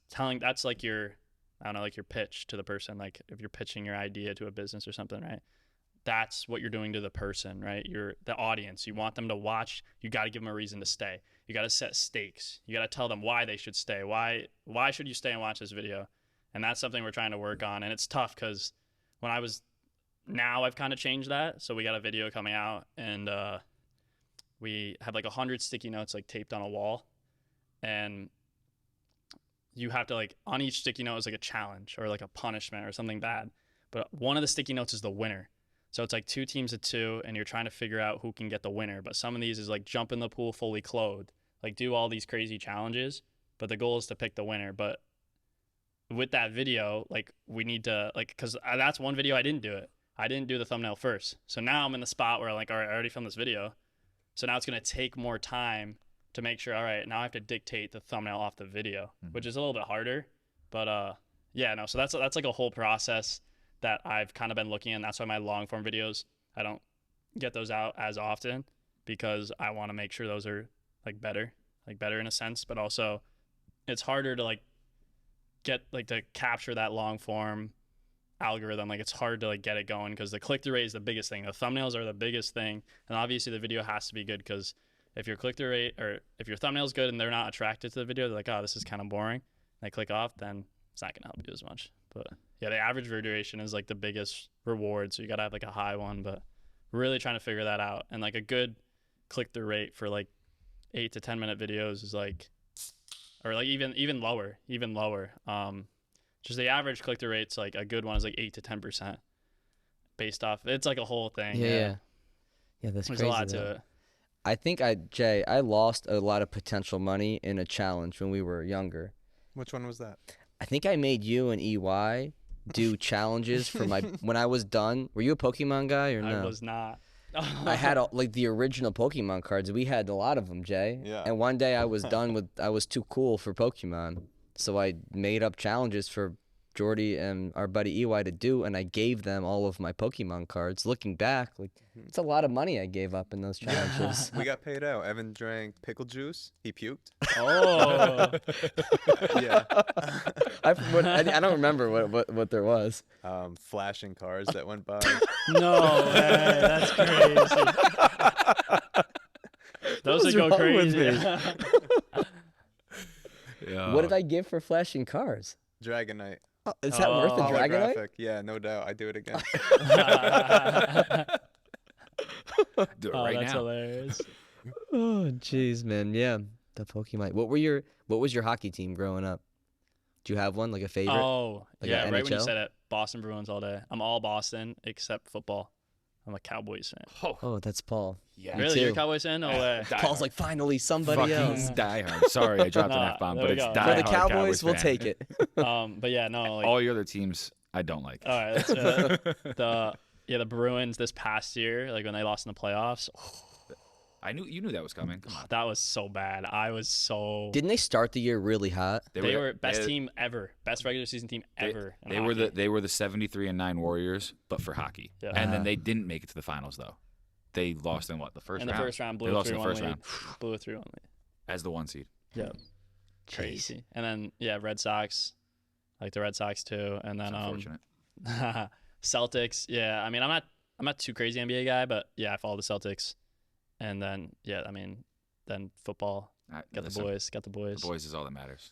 like your, I don't know, like your pitch to the person. Like if you're pitching your idea to a business or something, right? That's what you're doing to the person, right? You're the audience. You want them to watch. You got to give them a reason to stay. You got to set stakes. You got to tell them why they should stay. Why should you stay and watch this video? And that's something we're trying to work on. And it's tough because now I've kind of changed that. So we got a video coming out, and we have like 100 sticky notes like taped on a wall, and you have to like on each sticky note is like a challenge or like a punishment or something bad. But one of the sticky notes is the winner. So it's like 2 teams of 2, and you're trying to figure out who can get the winner. But some of these is like jump in the pool fully clothed, like do all these crazy challenges. But the goal is to pick the winner. But with that video, like we need to like, because that's one video I didn't do it. I didn't do the thumbnail first. So now I'm in the spot where I'm like, all right, I already filmed this video. So now it's going to take more time to make sure, all right, now I have to dictate the thumbnail off the video, which is a little bit harder. But yeah, no, so that's like a whole process that I've kind of been looking at. That's why my long form videos, I don't get those out as often, because I want to make sure those are like better in a sense, but also it's harder to like get like to capture that long form algorithm. Like it's hard to like get it going because the click-through rate is the biggest thing. The thumbnails are the biggest thing, and obviously the video has to be good, because if your click-through rate or if your thumbnail is good and they're not attracted to the video, they're like, oh, this is kind of boring, and they click off, then it's not gonna help you as much. But yeah, the average view duration is like the biggest reward, so you gotta have like a high one. But we're really trying to figure that out, and like a good click-through rate for like 8 to 10 minute videos is like, or like even lower. Just the average click-through rate's like a good one is like 8 to 10% based off. It's like a whole thing. Yeah, that's There's crazy. a lot though. to it. I think I lost a lot of potential money in a challenge when we were younger. Which one was that? I think I made you and EY do challenges for my when I was done. Were you a Pokemon guy or no? I was not. I had like the original Pokemon cards. We had a lot of them, Jay. Yeah. And one day I was done with. I was too cool for Pokemon, so I made up challenges for Jordy and our buddy EY to do, and I gave them all of my Pokemon cards. Looking back, like it's a lot of money I gave up in those challenges. We got paid out. Evan drank pickle juice. He puked. Oh. Yeah. I don't remember what there was. Flashing cars that went by. No way. That's crazy. Those What's that go wrong with crazy. me? Yeah. What did I give for flashing cars? Dragonite. Oh, is that worth the Oh. Dragonite? Holographic. Yeah, no doubt. I do it again. Do it Oh, right that's now. hilarious. Oh, jeez, man. Yeah, the Pokemon. What was your hockey team growing up? Do you have one, like a favorite? Oh, Like yeah, a right when you NHL? said it. Boston Bruins all day. I'm all Boston except football. I'm a Cowboys fan. Oh, that's Paul. Yeah. Me Really? You're a too. Cowboys fan? No way. Paul's like, finally, somebody fucking else. diehard. Sorry, I dropped an Nah, F-bomb, there but we it's go. diehard For the Cowboys, we'll fan. take it. But yeah, no. Like, All your other teams, I don't like. all right. The Bruins this past year, like when they lost in the playoffs, You knew that was coming. Come on. that was so bad. I was so. Didn't they start the year really hot? They were best team ever, best regular season team ever. in hockey. They were the 73-9 Warriors, but for hockey. Yeah. And then they didn't make it to the finals though. They lost in what, the first in round? the first round, They blew a lost in the 3-1 first lead. round Blew a 3-1 lead. as the 1 seed. Yeah, crazy. And then yeah, Red Sox, like the Red Sox too. And It's then unfortunate. Celtics. Yeah, I mean, I'm not too crazy NBA guy, but yeah, I follow the Celtics. And then yeah, I mean, then football. Got Listen, the boys. Got the boys. The boys is all that matters.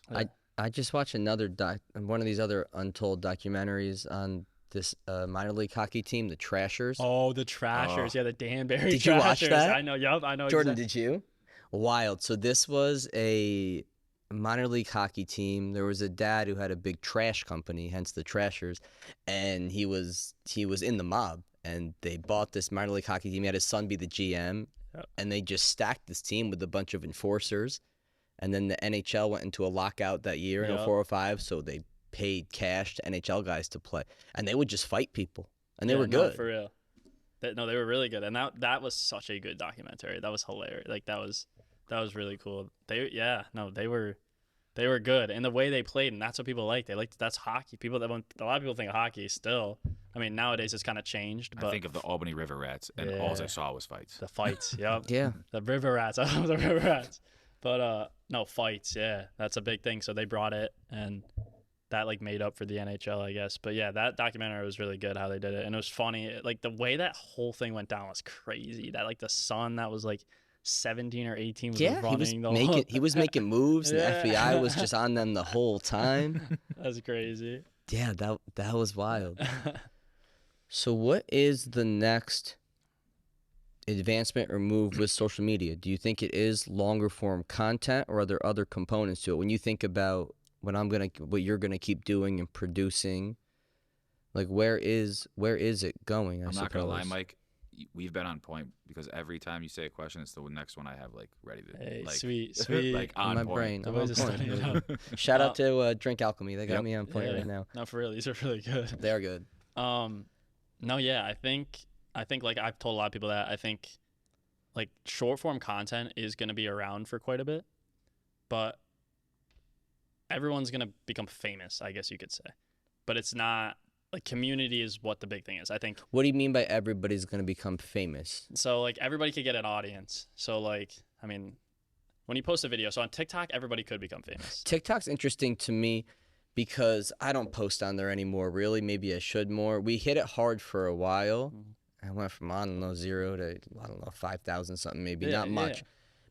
I just watched one of these other untold documentaries on this minor league hockey team, the Trashers. Oh, the Trashers. Yeah, the Danbury Did you watch Trashers. that? I know. Yup, I know. Jordan, exactly. did you? Wild. So this was a minor league hockey team. There was a dad who had a big trash company, hence the Trashers, and he was in the mob. And they bought this minor league hockey team. He had his son be the GM, and they just stacked this team with a bunch of enforcers. And then the NHL went into a lockout that year in 04-05, so they paid cash to NHL guys to play, and they would just fight people, and they were No, good. for real. No, they were really good, and that was such a good documentary. That was hilarious. Like that was really cool. They were good, and the way they played, and that's what people like. That's hockey. A lot of people think hockey still, I mean, nowadays it's kind of changed, but I think of the Albany River Rats, and all I saw was fights. the fights, yep. Yeah. The River Rats. I love the River Rats. But no, fights, yeah. That's a big thing. So they brought it, and that like made up for the NHL, I guess. But yeah, that documentary was really good how they did it. And it was funny. Like the way that whole thing went down was crazy. That like the son that was like 17 or 18 was running the whole he was making moves, and Yeah. the FBI was just on them the whole time. That's crazy. Yeah, that was wild. So what is the next advancement or move with social media? Do you think it is longer form content, or are there other components to it? When you think about what you're gonna keep doing and producing, like where is it going? I'm not gonna lie, Mike. We've been on point because every time you say a question, it's the next one I have like ready to. Hey, like, sweet. like on my point. brain. The I'm boys on are point. studying up. Shout out to Drink Alchemy. They got Yep. me on point right now. No, for real, these are really good. They're good. No, yeah, I think like I've told a lot of people that I think like short form content is going to be around for quite a bit, but everyone's going to become famous, I guess you could say. But it's not like community is what the big thing is. I think What do you mean by everybody's gonna become famous? so like everybody could get an audience. So like I mean when you post a video, so on TikTok everybody could become famous. TikTok's interesting to me because I don't post on there anymore, really. Maybe I should more. We hit it hard for a while. I went from, I don't know, 0 to, I don't know, 5,000 something maybe, not much. Yeah.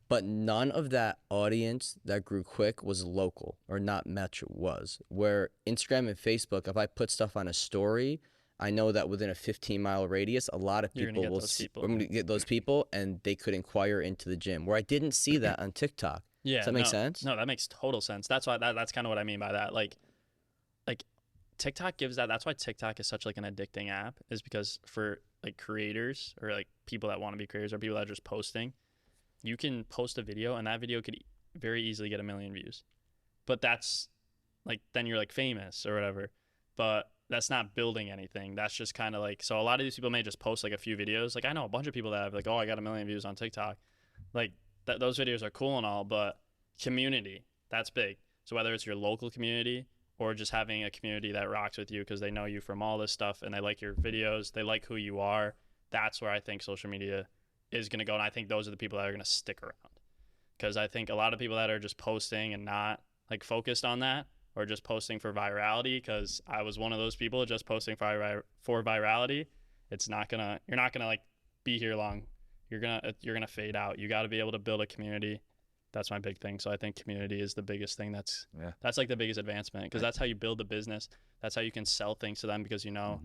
But none of that audience that grew quick was local, or not much was. Where Instagram and Facebook, if I put stuff on a story, I know that within a 15-mile radius, a lot of You're gonna people get will those see. people. I'm going to get those people, and they could inquire into the gym. Where I didn't see that on TikTok. Yeah. Does that make no, sense? No, that makes total sense. That's why that's kind of what I mean by that. Like TikTok gives that. That's why TikTok is such like an addicting app, is because for like creators or like people that want to be creators or people that are just posting, you can post a video and that video could very easily get 1 million views. But that's like, then you're like famous or whatever. But that's not building anything. That's just kind of like, so a lot of these people may just post like a few videos. Like I know a bunch of people that have like, oh, I got 1 million views on TikTok. Like those videos are cool and all, but community, that's big. So whether it's your local community or just having a community that rocks with you because they know you from all this stuff and they like your videos, they like who you are, that's where I think social media is going to go. And I think those are the people that are going to stick around. Because I think a lot of people that are just posting and not like focused on that, or just posting for virality, because I was one of those people just posting for virality, you're not gonna like be here long. You're gonna fade out. You got to be able to build a community. That's my big thing. So I think community is the biggest thing. That's like the biggest advancement, because that's how you build a business. That's how you can sell things to them, because you know,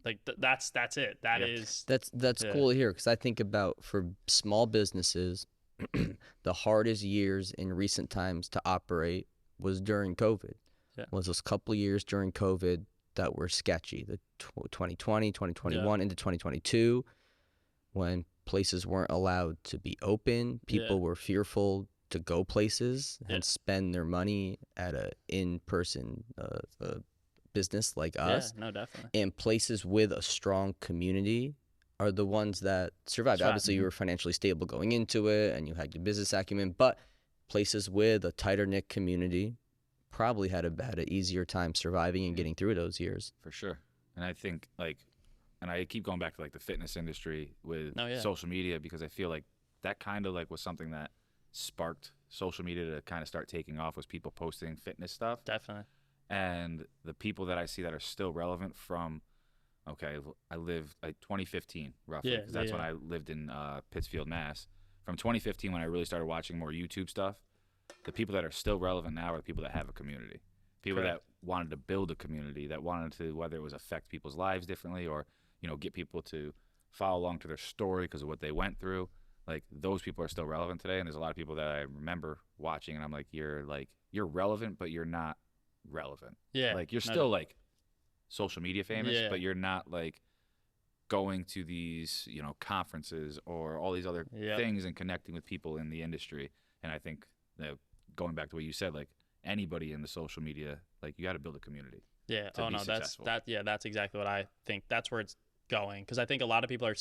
like that's it. That's cool to hear, because I think about for small businesses, the hardest years in recent times to operate was during COVID. Yeah. Was those couple of years during COVID that were sketchy, the 2020, 2021 into 2022, when places weren't allowed to be open. People were fearful to go places and spend their money at a in-person business like us. Yeah, no, definitely. And places with a strong community are the ones that survived. Obviously, you were financially stable going into it, and you had your business acumen. But places with a tighter knit community probably had an easier time surviving and getting through those years. For sure. And I think and I keep going back to like the fitness industry with social media, because I feel like that kind of like was something that sparked social media to kind of start taking off, was people posting fitness stuff. Definitely. And the people that I see that are still relevant from, I lived 2015 roughly, because that's when I lived in Pittsfield, Mass. From 2015, when I really started watching more YouTube stuff, the people that are still relevant now are the people that have a community. People that wanted to build a community, that wanted to, whether it was affect people's lives differently or, get people to follow along to their story because of what they went through. Like, those people are still relevant today. And there's a lot of people that I remember watching, and I'm like, you're relevant, but you're not relevant. Yeah. Like, you're still like social media famous, but you're not like going to these, conferences or all these other things and connecting with people in the industry. And I think that, going back to what you said, like, anybody in the social media, like, you got to build a community. Yeah. To be successful. That's exactly what I think. That's where it's going, because I think a lot of people are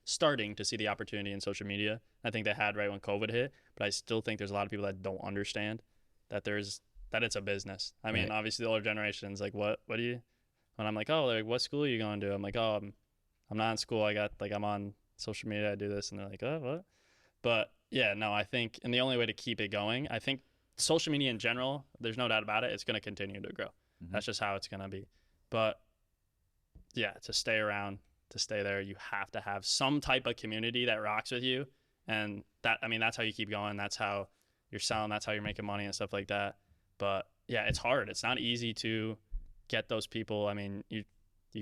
starting to see the opportunity in social media. I think they had right when COVID hit, but I still think there's a lot of people that don't understand that it's a business. I mean, obviously the older generations, like, what do you, when I'm like, oh, like what school are you going to? I'm like, oh, I'm not in school. I'm on social media. I do this, and they're like, oh, what? But yeah, no, I think, and the only way to keep it going, I think social media in general, there's no doubt about it, it's going to continue to grow. That's just how it's going to be. But yeah, to stay around, to stay there, you have to have some type of community that rocks with you. And that's how you keep going. That's how you're selling. That's how you're making money and stuff like that. But yeah, it's hard. It's not easy to get those people. I mean, you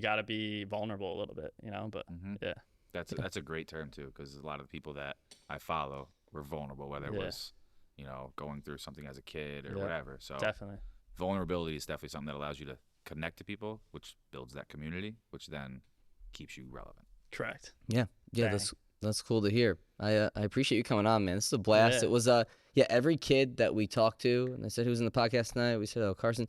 got to be vulnerable a little bit, but yeah. That's a great term too, because a lot of the people that I follow were vulnerable, whether it was, going through something as a kid or whatever. So definitely, vulnerability is definitely something that allows you to connect to people, which builds that community, which then keeps you relevant. Correct. Yeah. Dang. That's cool to hear. I appreciate you coming on, man. This is a blast. Yeah. It was every kid that we talked to, and I said who's in the podcast tonight. We said, oh, Carson.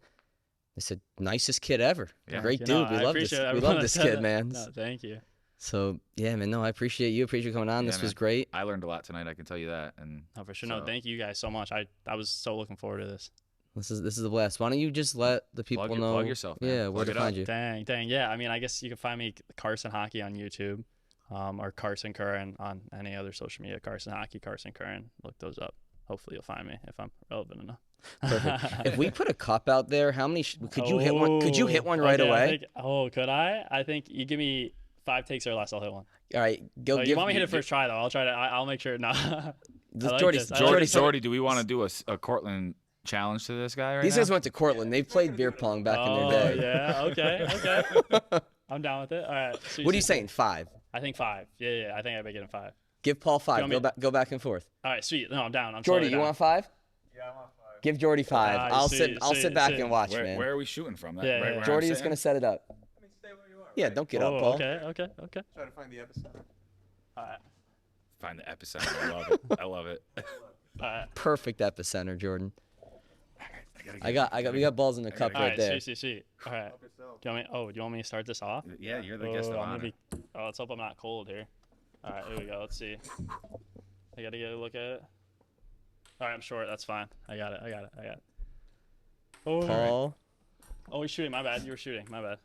They said nicest kid ever. Yeah. Great You dude. know, We I love this. appreciate We everyone love this that said kid, that. man. No, thank you. So yeah, man. No, I appreciate you. Appreciate you coming on. This Yeah, was man. great. I learned a lot tonight, I can tell you that. And No, for sure. No, thank you guys so much. I was so looking forward to this. This is the blast. Why don't you just let the people know? Plug yourself, man. Yeah, Plug where to it up. find you. Dang. Yeah, I mean, I guess you can find me Carson Hockey on YouTube, or Carson Curran on any other social media. Carson Hockey, Carson Curran. Look those up. Hopefully you'll find me if I'm relevant enough. Perfect. If we put a cup out there, how many could you hit one? Could you hit one right away? Could I? I think you give me 5 takes or less, I'll hit one. All right, go. You want me to hit it first try though? I'll try to. I'll make sure. No. Jordy, do we want to do a Cortland challenge to this guy right These now? guys went to Cortland. They played beer pong back in their day. Yeah. Okay. I'm down with it. All right. What are you saying? 5. I think 5. Yeah. I think I make it in 5. Give Paul 5. You want Go back and forth. All right. Sweet. No, I'm down. I'm Jordy, totally you down. want 5? Yeah, I want 5. Give Jordy 5. I'll sit back and watch, where, man. Where are we shooting from? That, Yeah, right yeah. where I'm Jordy is sitting? gonna set it up. I mean, stay where you are. Yeah, right? don't get up, Paul. Okay. Try to find the epicenter. All right. Find the epicenter. I love it. I love it. All right. Perfect epicenter, Jordan. We got balls in the cup All right right. there. Sweet. All right. Help yourself. Do you want me to start this off? Yeah, you're the guest of honor. Let's hope I'm not cold here. All right, here we go. Let's see. I gotta get a look at it. All right, I'm short. That's fine. I got it. Oh, Paul. Oh, he's shooting. My bad. You were shooting. My bad.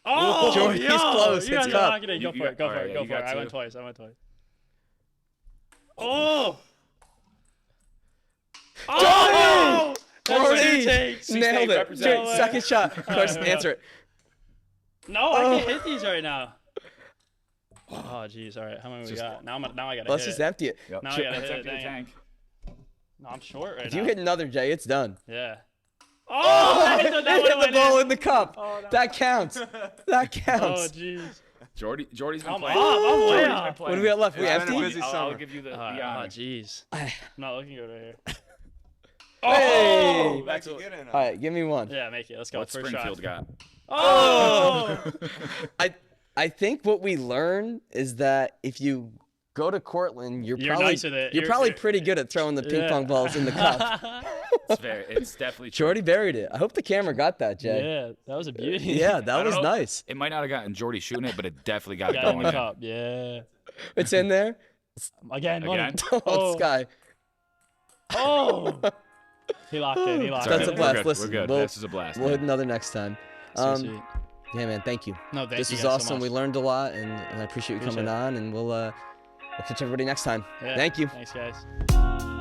Oh, Jordy, he's close. You It's guys cup. are knocking it. Go You for it. Go got- for all it. right, Go you for it. got I went two. twice. Oh! Oh! That's Jordy! two takes. Nailed it. represent. Jordy, second shot. Carson, answer it. No, I can't hit these right now. Oh, jeez. All right. How many we got? Now I gotta Let's hit just it. empty it. Yep. Now I gotta Let's hit it. empty the Dang it. tank. No, I'm short right If now. you hit another J, it's done. Yeah. Oh! I hit Hit that one the went ball in. in the cup. Oh, no. That counts. That Oh, counts. jeez. Jordy's been I'm playing. up. I'm way Jordy's been up. What do we got left? We It's been a empty? busy I'll summer. give you the Oh, honor. jeez. I'm not looking good right here. Hey! That's Back to get in. All right, give me one. Yeah, make it. Let's go. what First Springfield shot. got. Oh! I think what we learn is that if you go to Cortland, you're You're probably nice with it. you're You're- probably you're- pretty good at throwing the ping pong balls in the cup. It's definitely true. Jordy buried it. I hope the camera got that, Jay. Yeah, that was a beauty. Yeah, that I was don't know. nice. It might not have gotten Jordy shooting it, but it definitely got it Got it in going the in. cup. Yeah. It's in there. Again. Money. Again? Oh, Sky. Oh! He locked in. He locked That's in. a blast. We're good. Listen, We're good. we'll- This is a blast. We'll man. hit another next time. So sweet. Yeah, man. Thank you. No, thank This you was guys awesome. so much. We learned a lot, and I appreciate you Appreciate coming it. on. And we'll catch everybody next time. Yeah, Thank you. Thanks, guys.